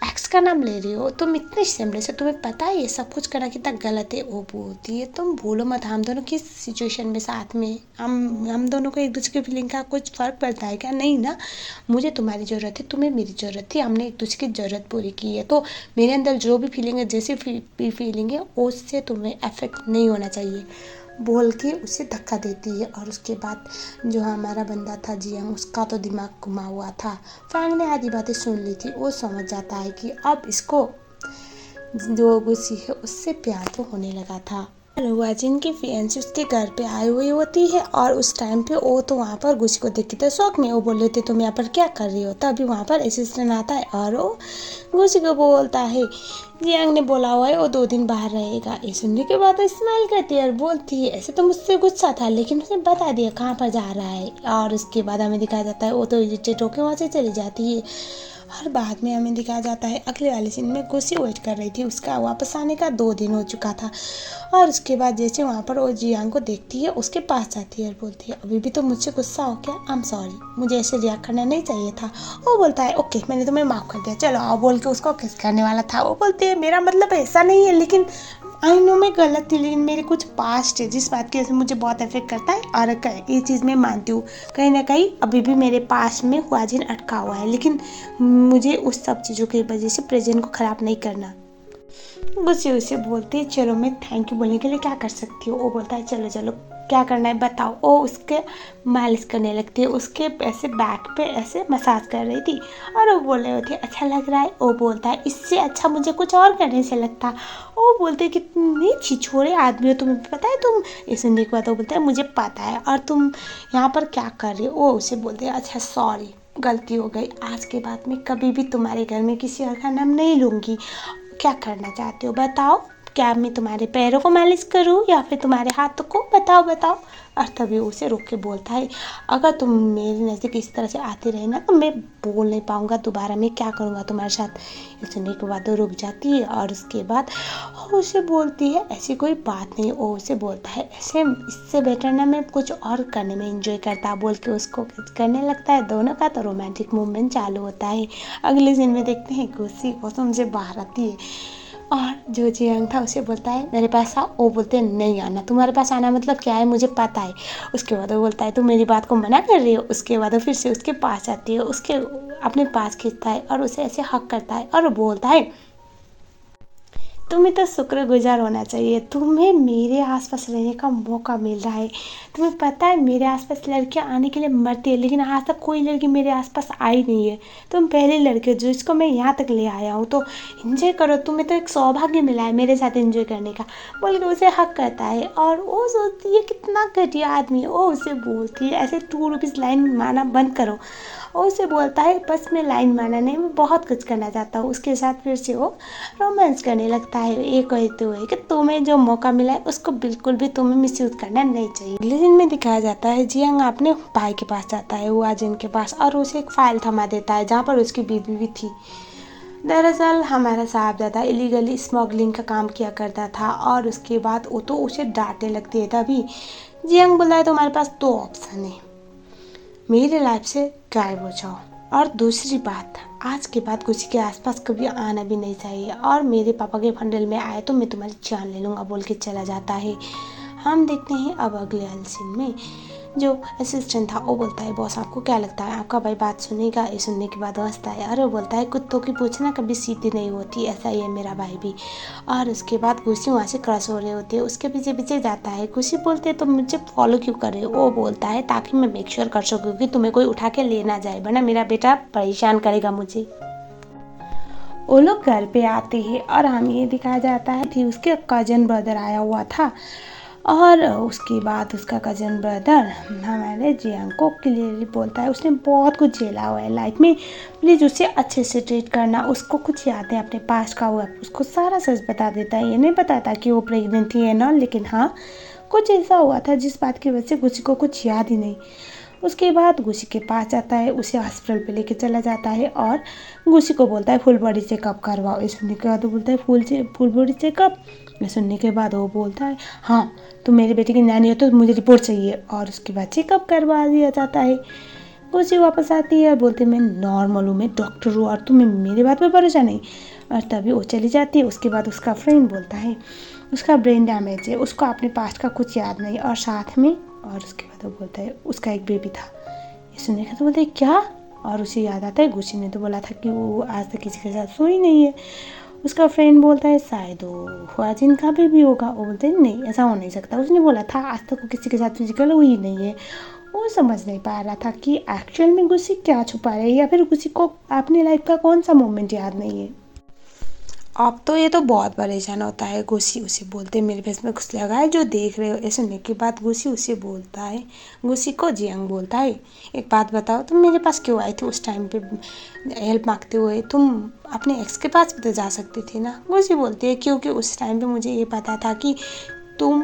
एक्स का नाम ले रही हो, तुम इतने शेमलेस हो, तुम्हें पता है ये सब कुछ करना कितना गलत है। वो बोलती है, तुम भूलो मत, हम दोनों किस सिचुएशन में साथ में, हम दोनों को एक दूसरे की फीलिंग का कुछ फ़र्क पड़ता है क्या? नहीं ना, मुझे तुम्हारी ज़रूरत है, तुम्हें मेरी ज़रूरत थी, हमने एक दूसरे की ज़रूरत पूरी की है, तो मेरे अंदर जो भी फीलिंग है, जैसी भी फीलिंग है, उससे तुम्हें अफेक्ट नहीं होना चाहिए। बोल के उसे धक्का देती है। और उसके बाद जो हमारा बंदा था जियांग, उसका तो दिमाग घुमा हुआ था। फैंग ने आधी बातें सुन ली थी। वो समझ जाता है कि अब इसको जो गुस्सी है उससे प्यार तो होने लगा था। रुआजिन की फियांसी उसके घर पे आई हुई होती है और उस टाइम पे वो तो वहाँ पर गुस्सी को देख के तो शौक में वो बोल रहे थे तुम यहाँ पर क्या कर रही हो। तभी वहाँ पर असिस्टेंट आता है और वो गुस्सी को बोलता है जियांग ने बोला हुआ है वो 2 दिन बाहर रहेगा। ये सुनने के बाद स्माइल करती है और बोलती है ऐसे तो मुझसे गुस्सा था लेकिन उसने बता दिया कहाँ पर जा रहा है। और उसके बाद हमें दिखाया जाता है वो तो इरिटेट होकर वहाँ से चली जाती है। और बाद में हमें दिखाया जाता है अगले वाले सीन में गुस्सी वेट कर रही थी उसका वापस आने का 2 दिन हो चुका था। और उसके बाद जैसे वहाँ पर वो जियांग को देखती है उसके पास जाती है और बोलती है अभी भी तो मुझसे गुस्सा हो क्या, आई एम सॉरी, मुझे ऐसे रिएक्ट करना नहीं चाहिए था। वो बोलता है ओके मैंने तुम्हें माफ़ कर दिया, चलो आओ, बोल के उसको किस करने वाला था। वो बोलती है मेरा मतलब ऐसा नहीं है, लेकिन आई नो मैं गलत थी, लेकिन मेरे कुछ पास्ट है जिस बात की वजह से मुझे बहुत इफेक्ट करता है। और ये चीज़ मैं मानती हूँ कहीं ना कहीं अभी भी मेरे पास्ट में हुआजिन अटका हुआ है, लेकिन मुझे उस सब चीज़ों की वजह से प्रेजेंट को ख़राब नहीं करना। गुस्से उसे बोलती है चलो मैं थैंक यू बोलने के लिए क्या कर सकती हूँ। वो बोलता है चलो चलो क्या करना है बताओ। वो उसके मालिश करने लगती है, उसके ऐसे बैक पे ऐसे मसाज कर रही थी और वो बोल रहे होते अच्छा लग रहा है। वो बोलता है इससे अच्छा मुझे कुछ और करने से लगता। वो बोलते हैं कितने छिछोरे आदमी हो, तुम्हें पता है तुम। ये सुनने के बाद वो बोलता है मुझे पता है और तुम यहाँ पर क्या कर रही हो। वो उसे बोलते हैं अच्छा सॉरी गलती हो गई, आज के बाद मैं कभी भी तुम्हारे घर में किसी और का नाम नहीं लूँगी। क्या करना चाहते हो बताओ, क्या मैं तुम्हारे पैरों को मालिश करूं या फिर तुम्हारे हाथों को, बताओ बताओ। और तभी उसे रोक के बोलता है अगर तुम मेरे नज़दीक इस तरह से आते रहे ना तो मैं बोल नहीं पाऊँगा दोबारा, मैं क्या करूँगा तुम्हारे साथ। ये सुनने के बाद वो रुक जाती है और उसके बाद वो उसे बोलती है ऐसी कोई बात नहीं। वो उसे बोलता है ऐसे इससे बेटर ना मैं कुछ और करने में इंजॉय करता, बोल के उसको करने लगता है। दोनों का तो रोमांटिक मूवमेंट चालू होता है। अगले सीन में देखते हैं गुस्सी कसम से बाहर आती है और जो जियांग था उसे बोलता है मेरे पास आओ। वो बोलते हैं नहीं आना, तुम्हारे पास आना मतलब क्या है मुझे पता है। उसके बाद वो बोलता है तुम मेरी बात को मना कर रही हो। उसके बाद वो फिर से उसके पास जाती है, उसके अपने पास खींचता है और उसे ऐसे हक करता है और वो बोलता है तुम्हें तो शुक्रगुजार होना चाहिए, तुम्हें मेरे आसपास रहने का मौका मिल रहा है। तुम्हें पता है मेरे आसपास लड़कियां आने के लिए मरती है लेकिन आज तक कोई लड़की मेरे आसपास आई नहीं है। तुम पहले लड़के हो जिसको मैं यहाँ तक ले आया हूँ, तो एंजॉय करो, तुम्हें तो एक सौभाग्य मिला है मेरे साथ एंजॉय करने का, बोल के उसे हक करता है। और वो सोचती है कितना घटिया आदमी है। वो उसे बोलती है ऐसे 2 रुपीज़ लाइन माना बंद करो। वो उसे बोलता है बस मैं लाइन माना नहीं, मैं बहुत कुछ करना चाहता हूँ। उसके साथ फिर से वो रोमांस करने लगता है ये कहते हुए कि तुम्हें जो मौका मिला है उसको बिल्कुल भी तुम्हें मिसयूज करना नहीं चाहिए। अगले दिन में दिखाया जाता है जियांग अपने भाई के पास जाता है हुआजिन के पास और उसे एक फाइल थमा देता है जहाँ पर उसकी बीवी भी थी। दरअसल हमारा साहबजादा इलीगली स्मगलिंग का काम किया करता था और उसके बाद वो तो उसे डांटने लगती है। तभी जियांग बोला है तुम्हारे पास 2 ऑप्शन है, मेरी लाइफ से गायब हो जाओ और दूसरी बात आज के बाद किसी के आसपास कभी आना भी नहीं चाहिए और मेरे पापा के फंडल में आए तो मैं तुम्हारी जान ले लूँगा, बोल के चला जाता है। हम देखते हैं अब अगले वाले सीन में जो असिस्टेंट था वो बोलता है बॉस आपको क्या लगता है आपका भाई बात सुनेगा। ये सुनने के बाद हंसता है और वो बोलता है कुत्तों की पूंछ ना कभी सीधी नहीं होती, ऐसा ही है मेरा भाई भी। और उसके बाद खुशी वहाँ से क्रॉस हो रहे होते हैं, उसके पीछे पीछे जाता है। खुशी बोलते है तो मुझे फॉलो क्यों कर रहे हो। वो बोलता है ताकि मैं मेक श्योर कर सकूँ कि तुम्हें कोई उठा के ले ना जाए वरना मेरा बेटा परेशान करेगा मुझे। वो लोग घर पे आते हैं और हमें ये दिखाया जाता है कि उसके कजन ब्रदर आया हुआ था और उसके बाद उसका कजन ब्रदर हमारे जियांग को क्लियरली बोलता है उसने बहुत कुछ झेला हुआ है लाइफ में, प्लीज़ उसे अच्छे से ट्रीट करना। उसको कुछ याद है अपने पास्ट का, हुआ उसको सारा सच बता देता है। ये नहीं बताता कि वो प्रेग्नेंट थी है ना, लेकिन हाँ कुछ ऐसा हुआ था जिस बात की वजह से गुची को कुछ याद ही नहीं। उसके बाद गुची के पास जाता है, उसे हॉस्पिटल पे लेके चला जाता है और गुची को बोलता है फुल बॉडी चेकअप करवाओ। ये सुनने के बाद वो बोलता है फुल बॉडी चेकअप। ये सुनने के बाद वो बोलता है हाँ तुम मेरे बेटे की नानी हो तो मुझे रिपोर्ट चाहिए और उसके बाद चेकअप करवा दिया जाता है। गुची वापस आती है और बोलती है मैं नॉर्मल हूँ, मैं डॉक्टर हूँ और तुम्हें मेरी बात पर भरोसा नहीं। और तभी वो चली जाती है। उसके बाद उसका फ्रेंड बोलता है उसका ब्रेन डैमेज है, उसको अपने पास्ट का कुछ याद नहीं और साथ में, और उसके बाद वो बोलता है उसका एक बेबी था। ये सुनने का तो बोलते हैं क्या, और उसे याद आता है गुची ने तो बोला था कि वो आज तक किसी के साथ सोई नहीं है। उसका फ्रेंड बोलता है शायद वो हुआजिन का बेबी होगा। वो बोलते हैं नहीं, ऐसा हो नहीं सकता, उसने बोला था आज तक वो किसी के साथ फिजिकल हुई नहीं है। वो समझ नहीं पा रहा था कि एक्चुअल में गुस्सी क्या छुपा रही है, या फिर गुस्सी को अपनी लाइफ का कौन सा मोमेंट याद नहीं है। अब तो ये तो बहुत परेशान होता है। गुस्सी उसे बोलते मेरे फेस में कुछ लगा है जो देख रहे हो। ऐसे सुनने के बाद गुस्सी उसे बोलता है, गुस्सी को जियांग बोलता है एक बात बताओ, तुम मेरे पास क्यों आई थी उस टाइम पे हेल्प मांगते हुए? तुम अपने एक्स के पास भी तो जा सकती थी ना। गुस्सी बोलती है क्योंकि उस टाइम पे मुझे ये पता था कि तुम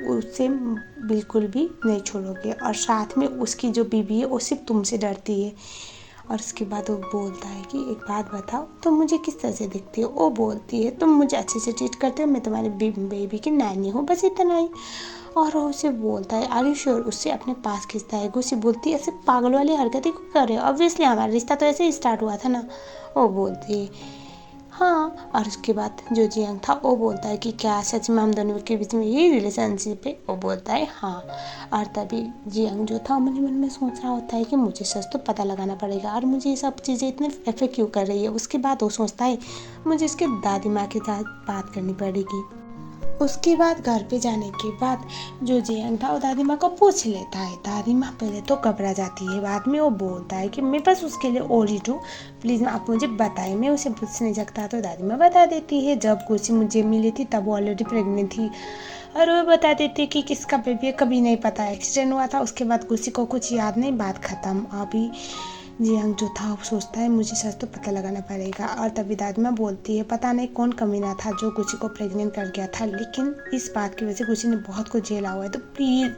उसे बिल्कुल भी नहीं छोड़ोगे, और साथ में उसकी जो बीवी है वो सिर्फ तुमसे डरती है। और उसके बाद वो बोलता है कि एक बात बताओ, तुम मुझे किस तरह से दिखती हो? वो बोलती है तुम मुझे अच्छे से ट्रीट करते हो, मैं तुम्हारे बेबी की नैनी हूँ, बस इतना ही। और वो उसे बोलता है आर यू श्योर, उससे अपने पास खींचता है। गुस्सी बोलती है ऐसे पागल वाली हरकतें क्यों कर रहे हो, ऑब्वियसली हमारा रिश्ता तो ऐसे ही स्टार्ट हुआ था ना। वो बोलती है हाँ। और उसके बाद जो जियांग था वो बोलता है कि क्या सच में हम दोनों के बीच में यही रिलेशनशिप है? वो बोलता है हाँ। और तभी जियांग जो था मन ही मन में सोच रहा होता है कि मुझे सच तो पता लगाना पड़ेगा, और मुझे ये सब चीज़ें इतने इफेक्ट क्यों कर रही है। उसके बाद वो सोचता है मुझे इसके दादी माँ के साथ बात करनी पड़ेगी। उसके बाद घर पे जाने के बाद जो जियांग था वो दादी माँ को पूछ लेता है। दादी माँ पहले तो घबरा जाती है, बाद में वो बोलता है कि मेरे पास उसके लिए ओरिट हूँ, प्लीज़ आप मुझे बताएं। मैं उसे पूछ नहीं सकता तो दादी माँ बता देती है। जब गुस्सी मुझे मिली थी तब वो ऑलरेडी प्रेग्नेंट थी, और वो बता देती है कि किसका बेबी है, कभी नहीं पता, एक्सीडेंट हुआ था। उसके बाद गुस्सी को कुछ याद नहीं, बात ख़त्म। अभी जियांग जो था वो सोचता है मुझे सच तो पता लगाना पड़ेगा। और तभी दादी माँ बोलती है पता नहीं कौन कमीना था जो गुस्सी को प्रेग्नेंट कर गया था, लेकिन इस बात की वजह से गुस्सी ने बहुत कुछ झेला हुआ है, तो प्लीज़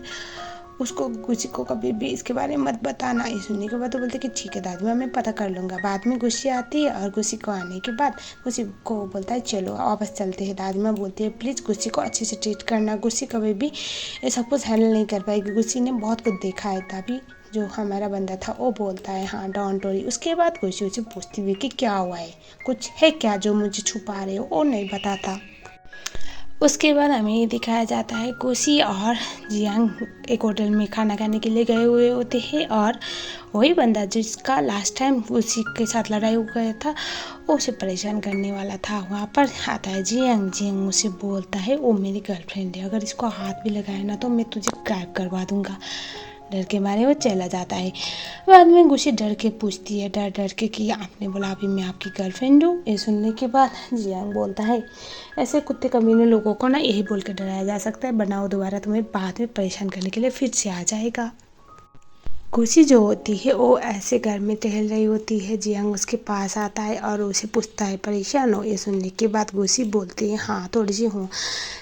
उसको गुस्सी को कभी भी इसके बारे में मत बताना। ये सुनने के बाद तो बोलते कि ठीक है दादी माँ, मैं पता कर लूँगा। बाद में गुस्सी आती है और गुस्सी को आने के बाद गुस्सी को बोलता है चलो वापस चलते हैं। दादी माँ बोलती है प्लीज़ गुस्सी को अच्छे से ट्रीट करना, गुस्सी कभी भी ये सब कुछ हैंडल नहीं कर पाएगी, गुस्सी ने बहुत कुछ देखा है। तभी जो हमारा बंदा था वो बोलता है हाँ डोंट वरी। उसके बाद गुस्सी उसे पूछती हुई कि क्या हुआ है, कुछ है क्या जो मुझे छुपा रहे हो? वो नहीं बताता। उसके बाद हमें ये दिखाया जाता है गुस्सी और जियांग एक होटल में खाना खाने के लिए गए हुए होते हैं, और वही बंदा जिसका लास्ट टाइम गुस्सी के साथ लड़ाई हो गया था वो उसे परेशान करने वाला था, वहाँ पर आता है जियांग। जियांग उसे बोलता है वो मेरी गर्लफ्रेंड है, अगर इसको हाथ भी लगाया ना तो मैं तुझे गायब करवा दूंगा। डर के मारे वो चला जाता है। बाद में गुस्सी डर के पूछती है डर डर के कि आपने बोला अभी मैं आपकी गर्लफ्रेंड हूँ। ये सुनने के बाद जियांग बोलता है ऐसे कुत्ते कमीने लोगों को ना यही बोल के डराया जा सकता है, वरना वो दोबारा तुम्हें बाद में परेशान करने के लिए फिर से आ जाएगा। गुस्सी जो होती है वो ऐसे घर में टहल रही होती है। जियांग उसके पास आता है और उसे पूछता है परेशान हो? ये सुनने के बाद गुस्सी बोलती है हाँ थोड़ी सी हूँ।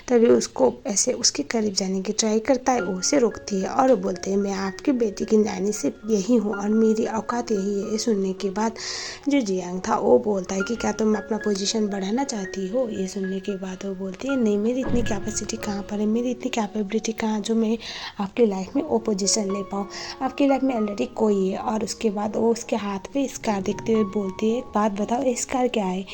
तभी उसको ऐसे उसके करीब जाने की ट्राई करता है, वो उसे रोकती है और वो बोलते हैं मैं आपकी बेटी की नानी सिर्फ यही हूँ और मेरी औकात यही है। ये सुनने के बाद जो जियांग था वो बोलता है कि क्या तुम अपना पोजीशन बढ़ाना चाहती हो? ये सुनने के बाद वो बोलती है नहीं, मेरी इतनी कैपेसिटी कहाँ पर है, मेरी इतनी कैपेबिलिटी कहाँ जो मैं आपकी लाइफ में वो पोजीशन ले पाऊँ। आपकी लाइफ में ऑलरेडी कोई है। और उसके बाद वो उसके हाथ पे स्कार देखते हुए बोलती है एक बात बताओ ये स्कार क्या है?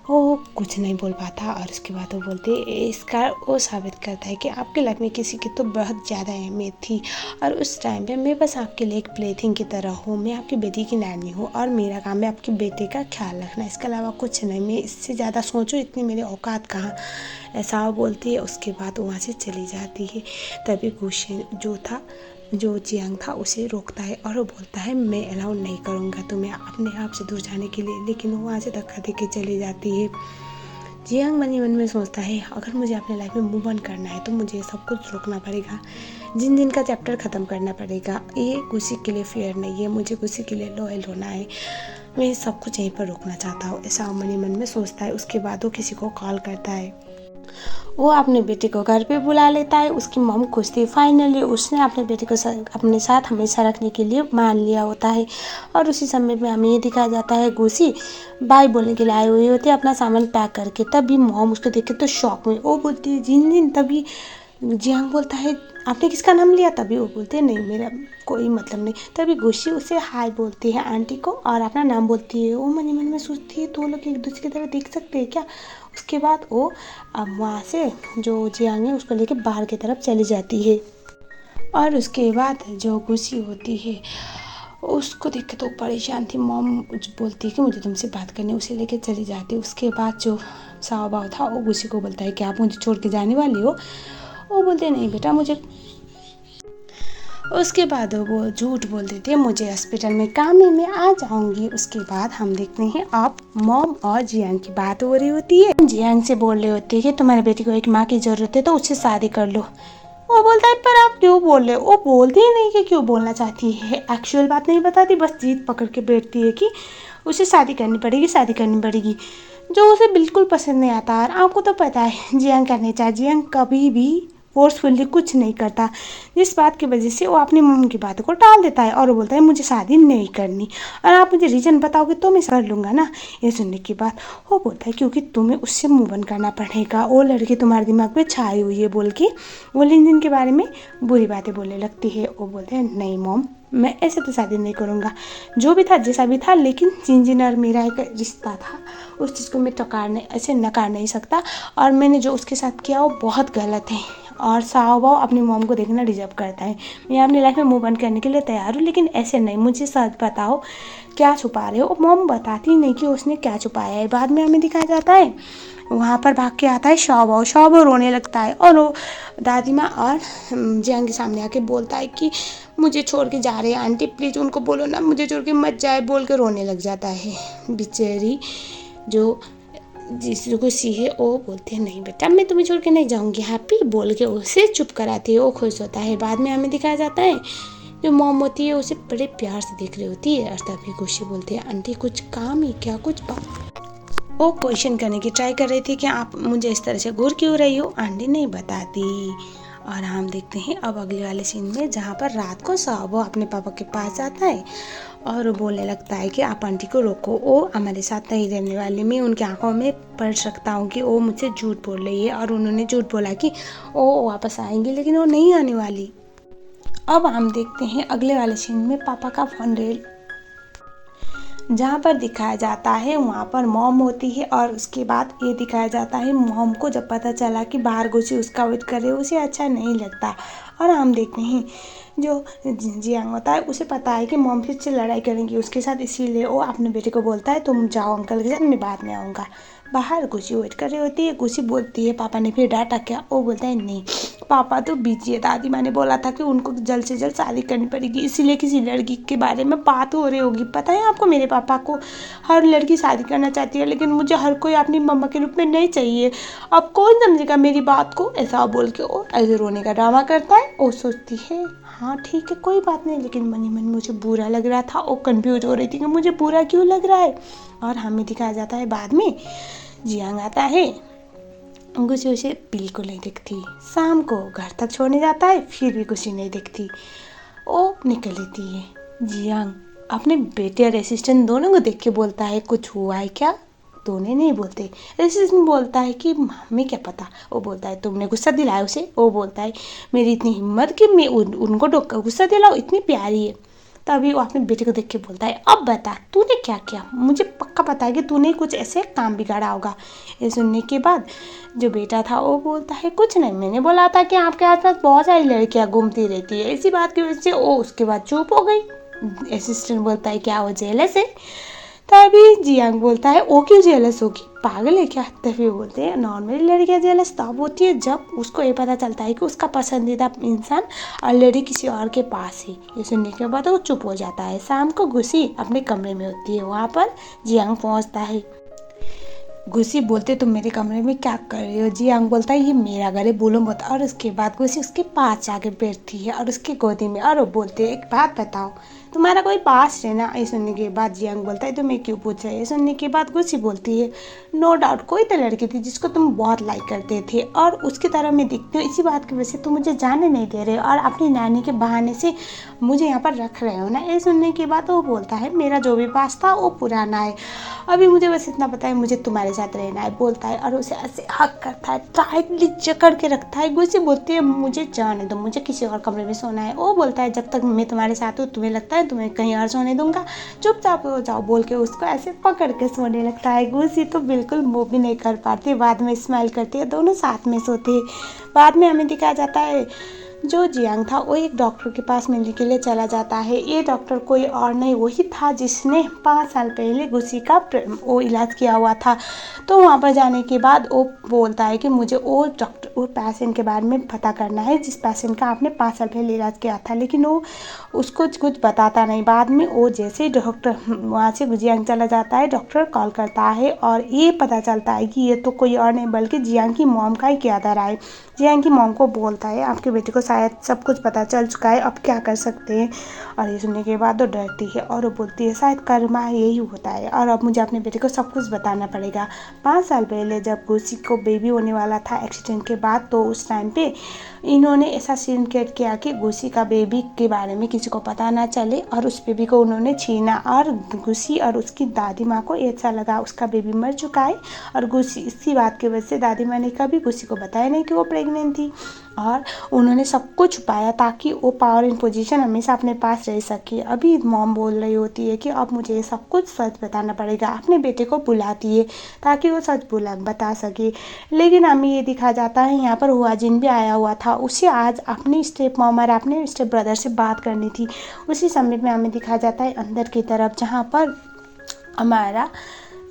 वो कुछ नहीं बोल पाता, और उसके बाद वो बोलती है इसका वो साबित करता है कि आपकी लाइफ में किसी की तो बहुत ज़्यादा अहमियत थी, और उस टाइम पे मैं बस आपके लिए एक प्लेथिंग की तरह हूँ। मैं आपकी बेटी की नानी हूँ और मेरा काम है आपके बेटे का ख्याल रखना, इसके अलावा कुछ नहीं। मैं इससे ज़्यादा सोचूं इतनी मेरी औकात कहाँ। ऐसा वो बोलती है। उसके बाद वो वहाँ से चली जाती है। तभी गुस्से जो था जो जियांग था उसे रोकता है और वो बोलता है मैं अलाउ नहीं करूँगा तुम्हें अपने आप से दूर जाने के लिए, लेकिन वो वहाँ से धक्का दे के चली जाती है। जियांग मन ही मन में सोचता है अगर मुझे अपने लाइफ में मूव ऑन करना है तो मुझे सब कुछ रोकना पड़ेगा, जिन जिन का चैप्टर ख़त्म करना पड़ेगा। ये गुस्सी के लिए फेयर नहीं है, मुझे गुस्सी के लिए लॉयल होना है, मैं सब कुछ यहीं पर रोकना चाहता हूँ। ऐसा मन ही मन में सोचता है। उसके बाद वो किसी को कॉल करता है, वो अपने बेटे को घर पे बुला लेता है। उसकी मॉम खुश थी, फाइनली उसने अपने बेटे को अपने साथ हमेशा रखने के लिए मान लिया होता है। और उसी समय में हमें ये दिखाया जाता है गुस्सी बाय बोलने के लिए आई हुई होती है अपना सामान पैक करके। तभी मॉम उसको देख के तो शॉक में वो बोलती है जिन जिन। तभी जियांग बोलता है आपने किसका नाम लिया? तभी वो बोलते हैं नहीं मेरा कोई मतलब नहीं। तभी गुस्सी उसे हाय बोलती है आंटी को और अपना नाम बोलती है। वो मन ही मन में सोचती है तो लोग एक दूसरे की तरफ देख सकते हैं क्या। उसके बाद वो अब वहाँ से जो जियांग है उसको लेके बाहर की तरफ चली जाती है। और उसके बाद जो गुस्सी होती है उसको देख के तो परेशान थी। मॉम बोलती है कि मुझे तुमसे बात करनी है, उसे लेके चली जाती। उसके बाद जो साव बाव था वो गुस्से को बोलता है कि आप मुझे छोड़ के जाने वाली हो। वो बोलते नहीं बेटा मुझे। उसके बाद वो झूठ बोल देती है मुझे हॉस्पिटल में काम है, मैं आ जाऊंगी। उसके बाद हम देखते हैं अब मॉम और जियांग की बात हो रही होती है। जियांग से बोल रहे होते हैं कि तुम्हारे बेटी को एक माँ की ज़रूरत है तो उससे शादी कर लो। वो बोलता है पर आप क्यों बोल रहे हो। वो बोलती ही नहीं कि क्यों बोलना चाहती है, एक्चुअल बात नहीं बताती, बस जीत पकड़ के बैठती है कि उसे शादी करनी पड़ेगी, शादी करनी पड़ेगी, जो उसे बिल्कुल पसंद नहीं आता। और आपको तो पता है जियांग का नेचर, जियांग कभी भी फोर्सफुली कुछ नहीं करता, जिस बात की वजह से वो अपनी मम्मी की बातों को टाल देता है और वो बोलता है मुझे शादी नहीं करनी, और आप मुझे रीज़न बताओगे तो मैं कर लूँगा ना। ये सुनने के बाद वो बोलता है क्योंकि तुम्हें उससे मूव ऑन करना पड़ेगा, वो लड़की तुम्हारे दिमाग में छाई हुई है बोल के वो लिनजिन के बारे में बुरी बातें बोलने लगती है। वो बोलते हैं नहीं मॉम, मैं ऐसे तो शादी नहीं करूँगा, जो भी था जैसा भी था, लेकिन जिनजिन और मेरा एक रिश्ता था, उस चीज़ को मैं ऐसे नकार नहीं सकता, और मैंने जो उसके साथ किया वो बहुत गलत है, और साव बाव अपनी मॉम को देखना डिजर्व करता है। मैं अपनी लाइफ में मूव ऑन करने के लिए तैयार हूँ, लेकिन ऐसे नहीं, मुझे सच बताओ क्या छुपा रहे हो। मॉम बताती नहीं कि उसने क्या छुपाया है। बाद में हमें दिखाया जाता है वहाँ पर भाग के आता है शाओबाओ। शाओबाओ रोने लगता है और वो दादी माँ और जियांग के सामने आके बोलता है कि मुझे छोड़ के जा रहे हैं आंटी, प्लीज़ उनको बोलो ना मुझे छोड़ के मत जाए, बोल के रोने लग जाता है। बेचारी जो जिसको सी है वो बोलती है नहीं बेटा मैं तुम्हें छोड़ के नहीं जाऊँगी, हैप्पी बोल के उसे चुप कराती है। वो खुश होता है। बाद में हमें दिखाया जाता है जो मॉम होती है उसे बड़े प्यार से देख रही होती है, और तभी खुशी बोलती है आंटी कुछ काम है क्या, कुछ बात। वो क्वेश्चन करने की ट्राई कर रही थी कि आप मुझे इस तरह से घूर क्यों रही हो, आंटी नहीं बताती। और हम देखते हैं अब अगले वाले सीन में, जहाँ पर रात को साबो अपने पापा के पास जाता है और वो बोलने लगता है कि आप आंटी को रोको, वो हमारे साथ नहीं रहने वाली। मैं उनकी आंखों में पढ़ सकता हूँ कि वो मुझसे झूठ बोल रही है, और उन्होंने झूठ बोला कि वो वापस आएंगी, लेकिन वो नहीं आने वाली। अब हम देखते हैं अगले वाले सीन में पापा का फनरेल, जहाँ पर दिखाया जाता है वहाँ पर मॉम होती है, और उसके बाद ये दिखाया जाता है मॉम को जब पता चला कि बाहर घुसी उसका वेट कर रहे, उसे अच्छा नहीं लगता। और हम देखते हैं जो जियांग होता है उसे पता है कि मॉम फिर से लड़ाई करेंगी उसके साथ, इसीलिए वो अपने बेटे को बोलता है तुम जाओ अंकल के साथ, मैं बाद में आऊँगा। बाहर गुची वेट कर रही होती है। गुची बोलती है पापा ने फिर डांटा क्या। वो बोलता है नहीं पापा तो बिजी है, दादी माँ ने बोला था कि उनको जल्द से जल्द शादी करनी पड़ेगी, इसीलिए किसी लड़की के बारे में बात हो रही होगी। पता है आपको मेरे पापा को हर लड़की शादी करना चाहती है, लेकिन मुझे हर कोई अपनी मम्मा के रूप में नहीं चाहिए, अब कौन समझेगा मेरी बात को। ऐसा बोल के वो ऐसे रोने का ड्रामा करता है। वो सोचती है हाँ ठीक है कोई बात नहीं, लेकिन मन ही मन मुझे बुरा लग रहा था। वो कंफ्यूज हो रही थी कि मुझे बुरा क्यों लग रहा है। और हमें दिखाया जाता है बाद में जियांग आता है, गुस्सी उसे बिल्कुल नहीं दिखती। शाम को घर तक छोड़ने जाता है, फिर भी गुस्सी नहीं दिखती। वो निकल लेती है। जियांग अपने बेटे और असिस्टेंट दोनों को देख के बोलता है कुछ हुआ है क्या। दोनों नहीं बोलते। असिस्टेंट बोलता है कि हमें क्या पता। वो बोलता है तुमने गुस्सा दिलाया उसे। वो बोलता है मेरी इतनी हिम्मत कि मैं उनको गुस्सा दिलाऊं, इतनी प्यारी है। तभी वो अपने बेटे को देख के बोलता है अब बता तूने क्या किया, मुझे पक्का पता है कि तूने कुछ ऐसे काम बिगाड़ा होगा। ये सुनने के बाद जो बेटा था वो बोलता है कुछ नहीं, मैंने बोला था कि आपके आसपास बहुत सारी लड़कियां घूमती रहती है, इसी बात की वजह से वो उसके बाद चुप हो गई। असिस्टेंट बोलता है क्या वो जेलस है। तभी जियांग बोलता है वो क्यों जेलस होगी, पागल है क्या। तभी बोलते हैं नॉर्मली लड़कियाँ जेलस तब होती है जब उसको ये पता चलता है कि उसका पसंदीदा इंसान ऑलरेडी किसी और के पास है। ये सुनने के बाद वो चुप हो जाता है। शाम को गुस्सी अपने कमरे में होती है, वहाँ पर जियांग पहुँचता है। गुस्सी बोलते तुम मेरे कमरे में क्या कर रहे हो। जियांग बोलता है ये मेरा घर है बोलो मत। और उसके बाद गुस्सी उसके पास जाके बैठती है और उसकी गोदी में, और वो बोलते एक बात बताओ तुम्हारा कोई पास है ना। ये सुनने के बाद जियांग बोलता है तो मैं क्यों पूछा। ये सुनने के बाद गुस्सी बोलती है नो डाउट कोई तो लड़की थी जिसको तुम बहुत लाइक करते थे, और उसकी तरह मैं दिखती हूँ, इसी बात की वजह से तुम मुझे जाने नहीं दे रहे हो और अपनी नानी के बहाने से मुझे यहाँ पर रख रहे हो ना। ये सुनने के बाद वो बोलता है मेरा जो भी पास था वो पुराना है, अभी मुझे बस इतना पता है मुझे तुम्हारे साथ रहना है, बोलता है। और उसे ऐसे हक करता है, टाइटली जकड़ के रखता है। गुस्सी बोलती है मुझे जाने दो, मुझे किसी और कमरे में सोना है। वो बोलता है जब तक मैं तुम्हारे साथ हूँ तुम्हें लगता है तुम्हें कहीं और सोने दूंगा, चुपचाप हो जाओ, बोल के उसको ऐसे पकड़ के सोने लगता है। गुस्सी तो बिल्कुल मूव भी नहीं कर पाती, बाद में स्माइल करती है, दोनों साथ में सोते हैं। बाद में हमें दिखाया जाता है जो जियांग था वो एक डॉक्टर के पास मिलने के लिए चला जाता है। ये डॉक्टर कोई और नहीं वही था जिसने 5 साल पहले गुसी का वो इलाज किया हुआ था। तो वहाँ पर जाने के बाद वो बोलता है कि मुझे वो पेशेंट के बारे में पता करना है जिस पेशेंट का आपने 5 साल पहले इलाज किया था, लेकिन वो उसको कुछ बताता नहीं। बाद में वो जैसे ही डॉक्टर वहाँ से जियांग चला जाता है, डॉक्टर कॉल करता है और ये पता चलता है कि ये तो कोई और नहीं बल्कि जियांग की मॉम का ही किया था। जियांग की मॉम को बोलता है आपके बेटे को शायद सब कुछ पता चल चुका है, अब क्या कर सकते हैं। और ये सुनने के बाद वो डरती है और वो बोलती है शायद कर्मा यही होता है और अब मुझे अपने बेटे को सब कुछ बताना पड़ेगा। 5 साल पहले जब गुसी को बेबी होने वाला था एक्सीडेंट के बाद, तो उस टाइम पे इन्होंने ऐसा सिंडिकेट किया कि गुसी का बेबी के बारे में किसी को पता ना चले और उस बेबी को उन्होंने छीना। और गुसी और उसकी दादी माँ को ऐसा लगा उसका बेबी मर चुका है और गुसी इसी बात की वजह से दादी माँ ने कभी गुसी को बताया नहीं कि वो प्रेग्नेंट थी और उन्होंने सब कुछ छुपाया ताकि वो पावर इन पोजीशन हमेशा अपने पास रह सके। अभी मॉम बोल रही होती है कि अब मुझे ये सब कुछ सच बताना पड़ेगा, अपने बेटे को बुलाती है ताकि वो सच बता सके। लेकिन हमें ये दिखा जाता है यहाँ पर हुआजिन भी आया हुआ था, उसे आज अपनी स्टेप मॉम और अपने स्टेप ब्रदर से बात करनी थी। उसी समय में हमें दिखा जाता है अंदर की तरफ जहाँ पर हमारा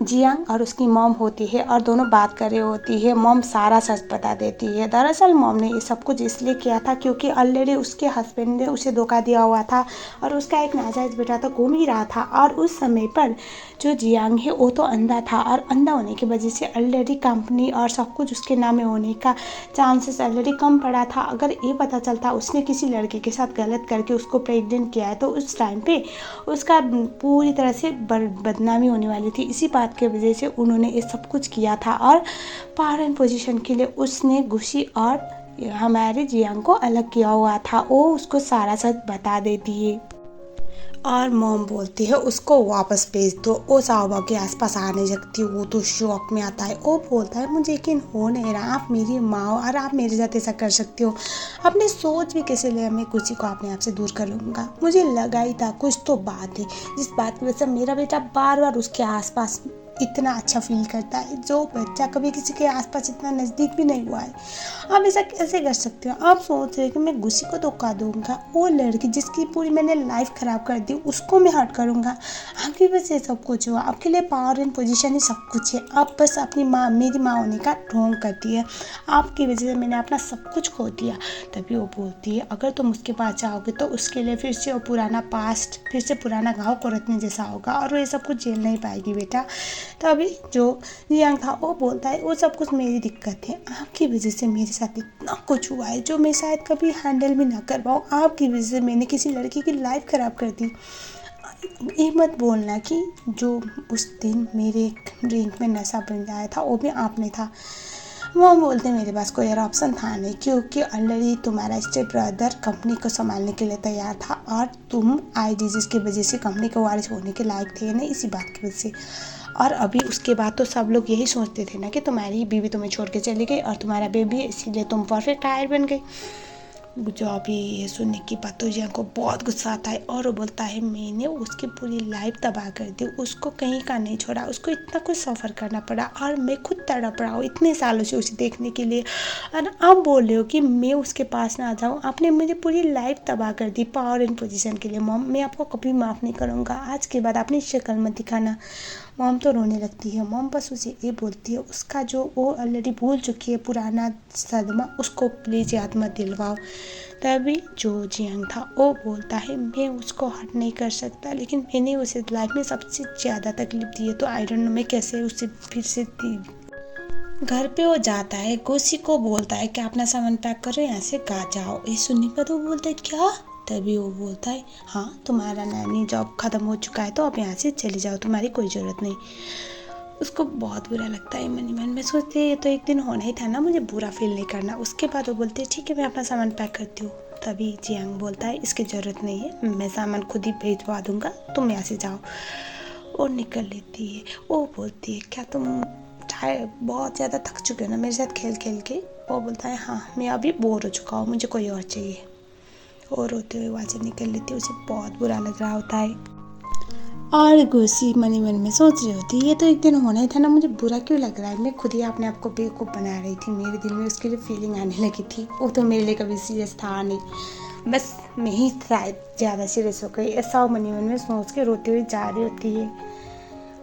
जियांग और उसकी मॉम होती है और दोनों बात कर रही होती है। मॉम सारा सच बता देती है। दरअसल मॉम ने ये सब कुछ इसलिए किया था क्योंकि ऑलरेडी उसके हस्बैंड ने उसे धोखा दिया हुआ था और उसका एक नाजायज़ बेटा तो घूम ही रहा था। और उस समय पर जो जियांग है वो तो अंधा था और अंधा होने की वजह से ऑलरेडी कंपनी और सब कुछ उसके नाम में होने का चांसेस ऑलरेडी कम पड़ा था। अगर ये पता चलता उसने किसी लड़के के साथ गलत करके उसको प्रेग्नेंट किया है तो उस टाइम पे उसका पूरी तरह से बदनामी होने वाली थी। इसी बात की वजह से उन्होंने ये सब कुछ किया था और पावर एंड पोजीशन के लिए उसने गुसी और हमारे जियांग को अलग किया हुआ था। वो उसको सारा सच बता देती है और मॉम बोलती है उसको वापस भेज दो, वो साहबा के आसपास आ नहीं सकती। वो तो शौक में आता है। वो बोलता है मुझे यकीन हो नहीं रहा, आप मेरी माँ हो और आप मेरे साथ ऐसा कर सकते हो। अपने सोच भी कैसे ले मैं किसी को अपने आप से दूर कर लूँगा। मुझे लगा ही था कुछ तो बात है जिस बात की वजह से मेरा बेटा बार बार उसके आसपास इतना अच्छा फील करता है। जो बच्चा कभी किसी के आसपास इतना नज़दीक भी नहीं हुआ है। आप ऐसा कैसे कर सकते हो? आप सोच रहे हो कि मैं गुसी को धोखा दूंगा, वो लड़की जिसकी पूरी मैंने लाइफ ख़राब कर दी उसको मैं हर्ट करूंगा। आपकी वजह से सब कुछ हुआ। आपके लिए पावर एंड पोजीशन ही सब कुछ है। आप बस अपनी माँ मेरी माँ होने का ढोंग करती है। आपकी वजह से मैंने अपना सब कुछ खो दिया। तभी वो बोलती है अगर तुम उसके पास जाओगे तो उसके लिए फिर से वो पुराना पास्ट, फिर से पुराना घाव को रखने जैसा होगा और वो ये सब कुछ झेल नहीं पाएगी बेटा। तभी जो जियांग था वो बोलता है वो सब कुछ मेरी दिक्कत है, आपकी वजह से मेरे साथ इतना कुछ हुआ है जो मैं शायद कभी हैंडल भी ना कर पाऊँ। आपकी वजह से मैंने किसी लड़की की लाइफ ख़राब कर दी। ये मत बोलना कि जो उस दिन मेरे ड्रिंक में नशा बन जाया था वो भी आपने था। वो बोलते मेरे पास कोई और ऑप्शन था नहीं क्योंकि ऑलरेडी तुम्हारा स्टेप ब्रदर कंपनी को संभालने के लिए तैयार था और तुम आई डिजीज़ की वजह से कंपनी के वारिस होने के लायक थे नहीं, इसी बात की वजह से। और अभी उसके बाद तो सब लोग यही सोचते थे ना कि तुम्हारी बीवी तुम्हें छोड़ के चली गई और तुम्हारा बेबी है इसीलिए तुम परफेक्ट हायर बन गई। जो अभी ये सुनने की बात तो जियांग को बहुत गुस्सा आता है और वो बोलता है मैंने उसकी पूरी लाइफ तबाह कर दी, उसको कहीं का नहीं छोड़ा, उसको इतना कुछ सफ़र करना पड़ा और मैं खुद तड़प रहा हूँ इतने सालों से उसे देखने के लिए। और आप बोल रहे हो कि मैं उसके पास ना जाऊँ? आपने मुझे पूरी लाइफ तबाह कर दी पावर एंड पोजीशन के लिए। मॉम मैं आपको कभी माफ़ नहीं करूँगा, आज के बाद अपनी शक्ल मत दिखाना। मॉम तो रोने लगती है। मॉम बस उसे ये बोलती है उसका जो वो ऑलरेडी भूल चुकी है पुराना सदमा उसको प्लीज़ याद मत दिलवाओ। तभी जो जियांग था वो बोलता है मैं उसको हर्ट नहीं कर सकता लेकिन मैंने उसे लाइफ में सबसे ज़्यादा तकलीफ दी है तो आई डोंट नो मैं कैसे उसे फिर से दी। घर पे वो जाता है, गुसी को बोलता है कि अपना सामान पैक करो यहाँ से गा जाओ। ये सुनने पर तो बोलते क्या? तभी वो बोलता है हाँ तुम्हारा नैनी जॉब ख़त्म हो चुका है तो अब यहाँ से चली जाओ, तुम्हारी कोई ज़रूरत नहीं। उसको बहुत बुरा लगता है। मन ही मन में सोचते ये तो एक दिन होना ही था ना, मुझे बुरा फील नहीं करना। उसके बाद वो बोलते हैं ठीक है मैं अपना सामान पैक करती हूँ। तभी जियांग बोलता है इसकी ज़रूरत नहीं है, मैं सामान खुद ही भिजवा दूँगा, तुम यहाँ से जाओ। और निकल लेती है। वो बोलती है क्या तुम बहुत ज़्यादा थक चुके हो ना मेरे साथ खेल खेल के? वो बोलता है हाँ मैं अभी बोर हो चुका हूँ, मुझे कोई और चाहिए। और रोते हुए वहाँ से निकल लेती है। उसे बहुत बुरा लग रहा होता है। और गुस्सी मनी मन में सोच रही होती ये तो एक दिन होना ही था ना, मुझे बुरा क्यों लग रहा है। मैं खुद ही अपने आप को बेवकूफ़ बना रही थी। मेरे दिल में उसके लिए फीलिंग आने लगी थी। वो तो मेरे लिए कभी सीरियस था नहीं, बस मैं ही शायद ज़्यादा सीरियस हो गई, ऐसा वो मनी मन में सोच के रोती हुई जा रही होती है।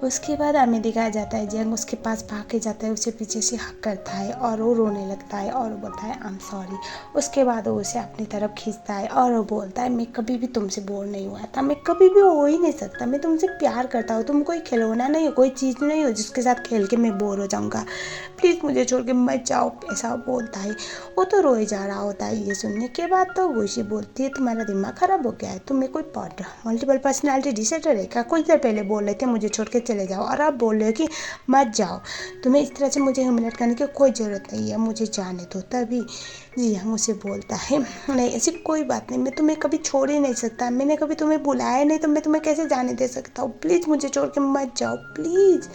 उसके बाद हमें दिखाया जाता है जंग उसके पास भाग के जाता है, उसे पीछे से हक करता है और वो रोने लगता है और वो बोलता है आई एम सॉरी। उसके बाद वो उसे अपनी तरफ खींचता है और वो बोलता है मैं कभी भी तुमसे बोर नहीं हुआ था, मैं कभी भी हो ही नहीं सकता, मैं तुमसे प्यार करता हूँ, तुम कोई खिलौना नहीं हो, कोई चीज़ नहीं हो जिसके साथ खेल के मैं बोर हो जाऊँगा, प्लीज़ मुझे छोड़ के मत जाओ, ऐसा बोलता है। वो तो रोए जा रहा होता है। ये सुनने के बाद तो गुशी बोलती है तुम्हारा दिमाग ख़राब हो गया है, तुम्हें कोई मल्टीपल पर्सनैलिटी डिसऑर्डर है क्या? कुछ देर पहले बोल रहे थे मुझे छोड़ के चले जाओ और अब बोल रहे हो कि मत जाओ। तुम्हें इस तरह से मुझे ह्यूमिलेट करने की कोई ज़रूरत नहीं है, मुझे जाने दो। तभी जी हम उसे बोलता है नहीं ऐसी कोई बात नहीं, मैं तुम्हें कभी छोड़ ही नहीं सकता, मैंने कभी तुम्हें बुलाया नहीं तो मैं तुम्हें कैसे जाने दे सकता हूँ, प्लीज़ मुझे छोड़ के मत जाओ प्लीज़,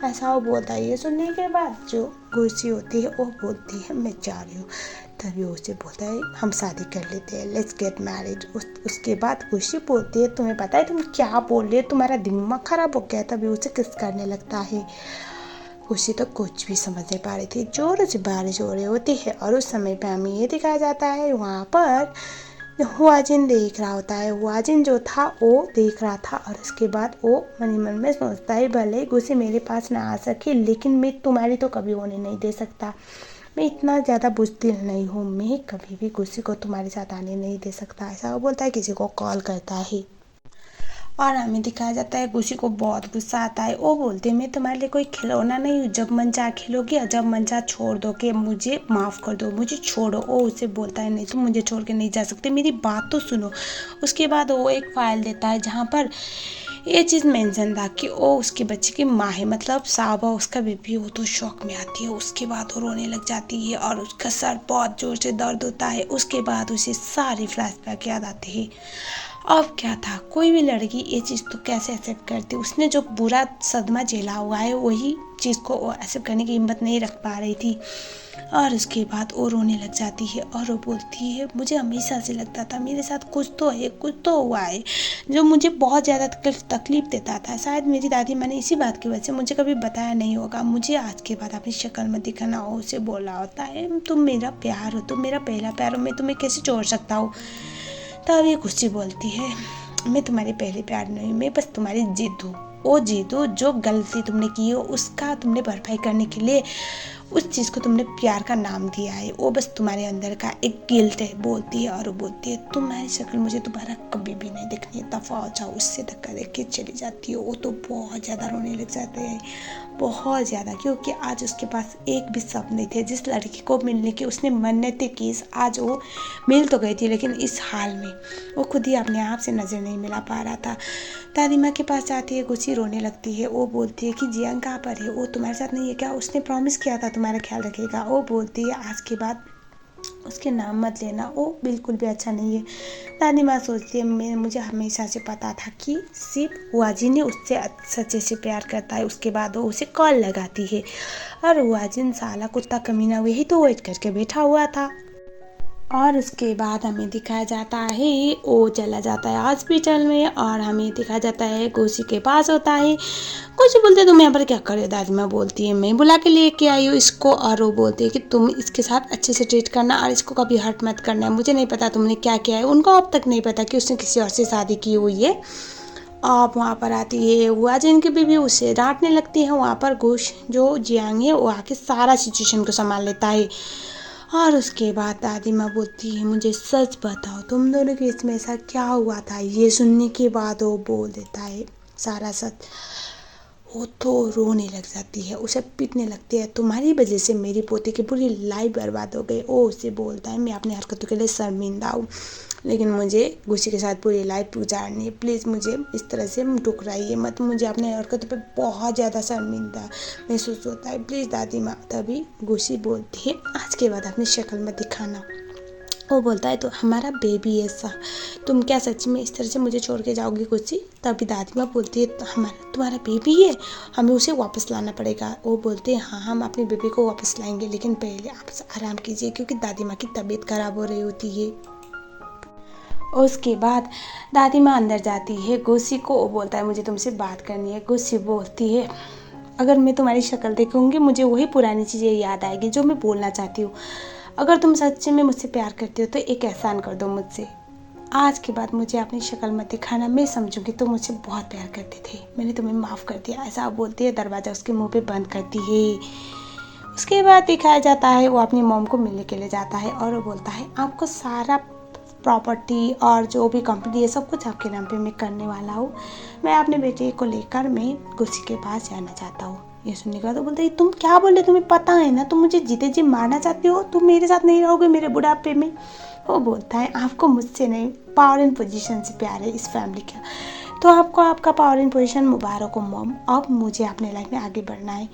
ऐसा वो बोलता है। ये सुनने के बाद जो गुस्सी होती है वो बोलती है मैं जा रही हूँ। तभी उसे बोलता है हम शादी कर लेते हैं, लेट्स गेट मैरिड। उसके बाद खुशी बोलती है तुम्हें पता है तुम क्या बोल रही है, तुम्हारा दिमाग ख़राब हो गया है। तभी उसे किस करने लगता है। खुशी तो कुछ भी समझ नहीं पा रही थी। जोरों से बारिश हो रही होती है और उस समय पे हमें ये दिखाया जाता है वहाँ पर हुआजिन देख रहा होता है। हुआजिन जो था वो देख रहा था और उसके बाद वो मन ही मन में सोचता है भले गुस्से मेरे पास ना आ सके लेकिन मैं तुम्हारी तो कभी होने नहीं दे सकता, मैं इतना ज़्यादा बुज़दिल नहीं हूँ, मैं कभी भी गुस्से को तुम्हारे साथ आने नहीं दे सकता, ऐसा वो बोलता है। किसी को कॉल करता है और हमें दिखाया जाता है गुशी को बहुत गुस्सा आता है। वो बोलते हैं मैं तुम्हारे लिए कोई खिलौना नहीं हूँ, जब मन चाह खिलोगी और जब मन चाह छोड़ दो कि मुझे माफ़ कर दो, मुझे छोड़ो। वो उसे बोलता है नहीं तुम मुझे छोड़ के नहीं जा सकते, मेरी बात तो सुनो। उसके बाद वो एक फ़ाइल देता है जहाँ पर ये चीज़ मेंशन था कि वो उसके बच्चे की माँ है, मतलब साहबा उसका बेबी। वो तो शौक में आती है। उसके बाद वो रोने लग जाती है और उसका सर बहुत ज़ोर से दर्द होता है। उसके बाद उसे सारे फ्लैशबैक याद आते हैं। अब क्या था, कोई भी लड़की ये चीज़ तो कैसे एक्सेप्ट करती, उसने जो बुरा सदमा झेला हुआ है वही चीज़ को वो एक्सेप्ट करने की हिम्मत नहीं रख पा रही थी। और उसके बाद वो रोने लग जाती है और वो बोलती है मुझे हमेशा से लगता था मेरे साथ कुछ तो है, कुछ तो हुआ है जो मुझे बहुत ज़्यादा तकलीफ़ देता था। शायद मेरी दादी माँ ने इसी बात की वजह से मुझे कभी बताया नहीं होगा। मुझे आज के बाद अपनी शक्ल में दिखाना हो, उसे बोला होता है तुम मेरा प्यार हो, तुम मेरा पहला प्यार हो, मैं तुम्हें कैसे छोड़ सकता हूँ। तब ये खुशी बोलती है मैं तुम्हारे पहले प्यार नहीं, मैं बस तुम्हारी जिद हूँ। वो जिद हो जो गलती तुमने की हो उसका तुमने भरपाई करने के लिए उस चीज़ को तुमने प्यार का नाम दिया है, वो बस तुम्हारे अंदर का एक गिल्ट है। बोलती है और वो बोलती है तुम्हारी शक्ल मुझे दोबारा कभी भी नहीं दिखनी है, दफ़ा हो जाओ। उससे धक्का दे के चली जाती है। वो तो बहुत ज़्यादा रोने लग जाते हैं, बहुत ज़्यादा, क्योंकि आज उसके पास एक भी शब्द नहीं थे। जिस लड़की को मिलने की उसने मन्नतें की आज वो मिल तो गई थी लेकिन इस हाल में वो खुद ही अपने आप से नज़र नहीं मिला पा रहा था। दादी माँ के पास जाती है, गुस्सी रोने लगती है। वो बोलती है कि जियांग कहाँ पर है, वो तुम्हारे साथ नहीं है क्या, उसने प्रॉमिस किया था तुम्हारा ख्याल रखेगा। वो बोलती है आज के बाद उसके नाम मत लेना, वो बिल्कुल भी अच्छा नहीं है। दादी माँ सोचती है मुझे हमेशा से पता था कि सिर्फ हुआजिन ही उससे सच्चे से प्यार करता है। उसके बाद वो उसे कॉल लगाती है और हुआजिन साला कुत्ता कमीना वही तो वेट करके बैठा हुआ था। और उसके बाद हमें दिखाया जाता है वो चला जाता है हॉस्पिटल में और हमें दिखाया जाता है गुसी के पास होता है। कुछ बोलते तुम यहाँ पर क्या कर रहे हो, दादी माँ बोलती है मैं बुला के लेके आई हूँ इसको। और वो बोलती है कि तुम इसके साथ अच्छे से ट्रीट करना और इसको कभी हर्ट मत करना है, मुझे नहीं पता तुमने क्या किया है। उनको अब तक नहीं पता कि उसने किसी और से शादी की हुई है। अब वहाँ पर आती है हुआ जिनकी बीवी, उसे डांटने लगती है। वहाँ पर घोष जो जियांग है वो आके सारा सिचुएशन को संभाल लेता है। और उसके बाद दादी माँ बोलती है मुझे सच बताओ तुम दोनों के इसमें ऐसा क्या हुआ था। ये सुनने के बाद वो बोल देता है सारा सच। वो तो रोने लग जाती है, उसे पीटने लगती है तुम्हारी वजह से मेरी पोती की पूरी लाइफ बर्बाद हो गई। वो उसे बोलता है मैं अपनी हरकतों के लिए शर्मिंदा हूँ लेकिन मुझे गुस्से के साथ पूरी लाइफ गुजारनी है, प्लीज़ मुझे इस तरह से ठुकराइए मत, मुझे अपने हरकतों पे बहुत ज़्यादा शर्मिंदा महसूस होता है, प्लीज़ दादी माँ। तभी गुस्सी बोलती है आज के बाद अपनी शक्ल में दिखाना। वो बोलता है तो हमारा बेबी है सा, तुम क्या सच में इस तरह से मुझे छोड़ के जाओगी गुस्सी। तभी दादी माँ बोलती है हमारा तुम्हारा बेबी है, हमें उसे वापस लाना पड़ेगा। वो बोलते हैं हाँ हम अपने बेबी को वापस लाएंगे लेकिन पहले आप आराम कीजिए क्योंकि दादी माँ की तबीयत खराब हो रही होती है। उसके बाद दादी माँ अंदर जाती है, गुस्सी को वो बोलता है मुझे तुमसे बात करनी है। गुस्सी बोलती है अगर मैं तुम्हारी शक्ल देखूंगी मुझे वही पुरानी चीज़ें याद आएगी जो मैं बोलना चाहती हूँ। अगर तुम सच्चे में मुझसे प्यार करती हो तो एक एहसान कर दो मुझसे, आज के बाद मुझे अपनी शक्ल मत दिखाना, मैं समझूंगी तुम मुझसे बहुत प्यार करते थे, मैंने तुम्हें माफ़ कर दिया। ऐसा बोलती है, दरवाज़ा उसके मुंह पे बंद करती है। उसके बाद दिखाया जाता है वो अपनी मॉम को मिलने के लिए जाता है और वो बोलता है आपको सारा प्रॉपर्टी और जो भी कंपनी है सब कुछ आपके नाम पे मैं करने वाला हूँ। मैं अपने बेटे को लेकर मैं गुस्सी के पास जाना चाहता हूँ। ये सुनने के बाद तो बोलते है तुम क्या बोले, तुम्हें पता है ना तुम मुझे जीते जी मारना चाहती हो, तुम मेरे साथ नहीं रहोगे मेरे बुढ़ापे में। वो बोलता है आपको मुझसे नहीं पावर एंड पोजीशन से प्यार है इस फैमिली का, तो आपको आपका पावर एंड पोजीशन मुबारक हो मॉम। अब मुझे अपने लाइफ में आगे बढ़ना है,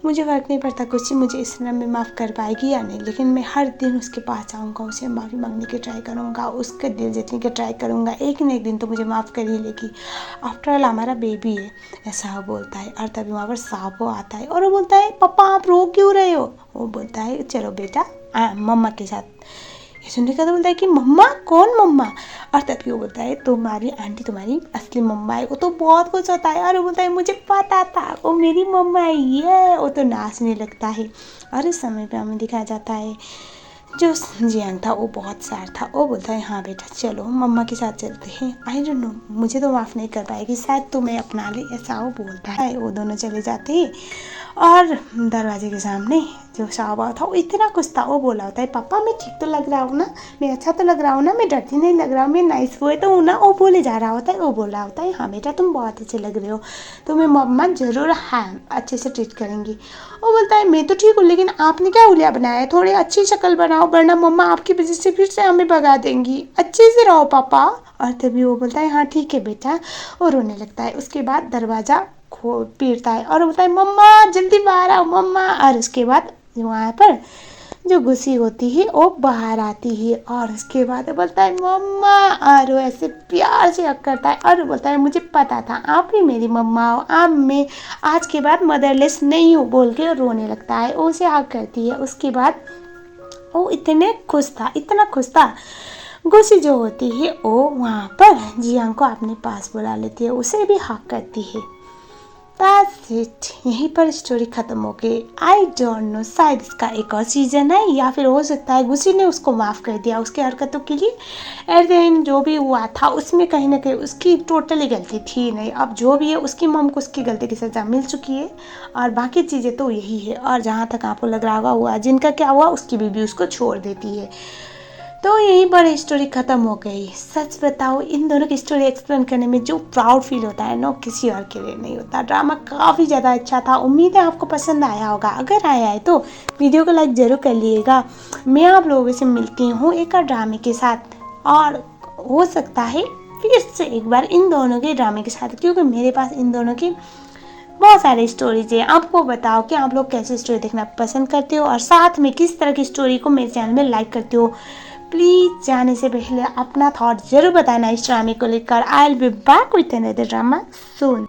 मुझे फ़र्क नहीं पड़ता कुछ मुझे इस समय में माफ़ कर पाएगी या नहीं, लेकिन मैं हर दिन उसके पास जाऊँगा, उसे माफ़ी मांगने की ट्राई करूँगा, उसका दिल जीतने की ट्राई करूँगा, एक न एक दिन तो मुझे माफ़ कर ही लेगी। आफ्टर ऑल हमारा बेबी है, ऐसा वो बोलता है। और तभी वहाँ पर सांप आता है और वो बोलता है पापा आप रो क्यों रहे हो। वो बोलता है चलो बेटा मम्मा के साथ। ये सुनने का तो बोलता है कि मम्मा, कौन मम्मा। और तभी वो बोलता है तुम्हारी आंटी तुम्हारी असली मम्मा है। वो तो बहुत कुछ होता है और वो बोलता है मुझे पता था वो मेरी मम्मा है। ये वो तो नाचने लगता है। और इस समय पे हमें दिखाया जाता है जो जियांग था वो बहुत सैड था। वो बोलता है हाँ बेटा चलो मम्मा के साथ चलते हैं। आई डोंट नो मुझे तो माफ़ नहीं कर पाएगी, शायद तुम्हें अपना ले, ऐसा वो बोलता है। वो दोनों चले जाते हैं और दरवाजे के सामने जो शाहबा था वो इतना कुछ था। वो बोला होता है पापा मैं ठीक तो लग रहा हूँ ना, मैं अच्छा तो लग रहा हूँ ना, मैं डरती नहीं लग रहा हूँ, मैं नाइस बॉय तो हूँ ना। वो बोले जा रहा होता है, वो बोला होता है हाँ बेटा तुम बहुत अच्छे लग रहे हो, तुम्हें मम्मा ज़रूर हाँ अच्छे से ट्रीट करेंगी। वो बोलता है मैं तो ठीक हूँ लेकिन आपने क्या उलिया बनाया है, थोड़ी अच्छी शक्ल बनाओ वरना मम्मा आपकी वजह से फिर से हमें भगा देंगी, अच्छे से रहो पापा। और तभी वो बोलता है हाँ ठीक है बेटा, और रोने लगता है। उसके बाद दरवाज़ा पीटता है और बोलता है मम्मा जल्दी बाहर आओ मम्मा। और उसके बाद वहाँ पर जो गुस्सी होती है वो बाहर आती है और उसके बाद बोलता है मम्मा, और वो ऐसे प्यार से हक करता है और बोलता है मुझे पता था आप ही मेरी मम्मा हो, आप मैं आज के बाद मदरलेस नहीं हूँ बोल के रोने लगता है। वो उसे हक करती है। उसके बाद वो इतने खुश था, इतना खुश था। गुस्सी जो होती है वो वहाँ पर जियांग को अपने पास बुला लेती है, उसे भी हक करती है। That's it. यहीं पर स्टोरी ख़त्म हो गई। आई डोंट नो शायद इसका एक और सीज़न है या फिर हो सकता है गुस्सी ने उसको माफ़ कर दिया उसकी हरकतों के लिए। एट द एंड जो भी हुआ था उसमें कहीं ना कहीं उसकी टोटली गलती थी नहीं। अब जो भी है उसकी मम को उसकी गलती की सज़ा मिल चुकी है और बाकी चीज़ें तो यही है। और जहाँ तक आपको लग रहा होगा हुआ जिनका क्या हुआ उसकी बीवी उसको छोड़ देती है। तो यहीं पर स्टोरी ख़त्म हो गई। सच बताओ इन दोनों की स्टोरी एक्सप्लेन करने में जो प्राउड फील होता है ना किसी और के लिए नहीं होता। ड्रामा काफ़ी ज़्यादा अच्छा था, उम्मीद है आपको पसंद आया होगा। अगर आया है तो वीडियो को लाइक ज़रूर कर लीजिएगा। मैं आप लोगों से मिलती हूँ एक और ड्रामे के साथ, और हो सकता है फिर से एक बार इन दोनों के ड्रामे के साथ, क्योंकि मेरे पास इन दोनों की बहुत सारे स्टोरीज हैं। आपको बताओ कि आप लोग कैसे स्टोरी देखना पसंद करते हो और साथ में किस तरह की स्टोरी को मेरे चैनल में लाइक करते हो। प्लीज़ जाने से पहले अपना थॉट ज़रूर बताना इस ड्रामे को लेकर। I will be back with another drama soon.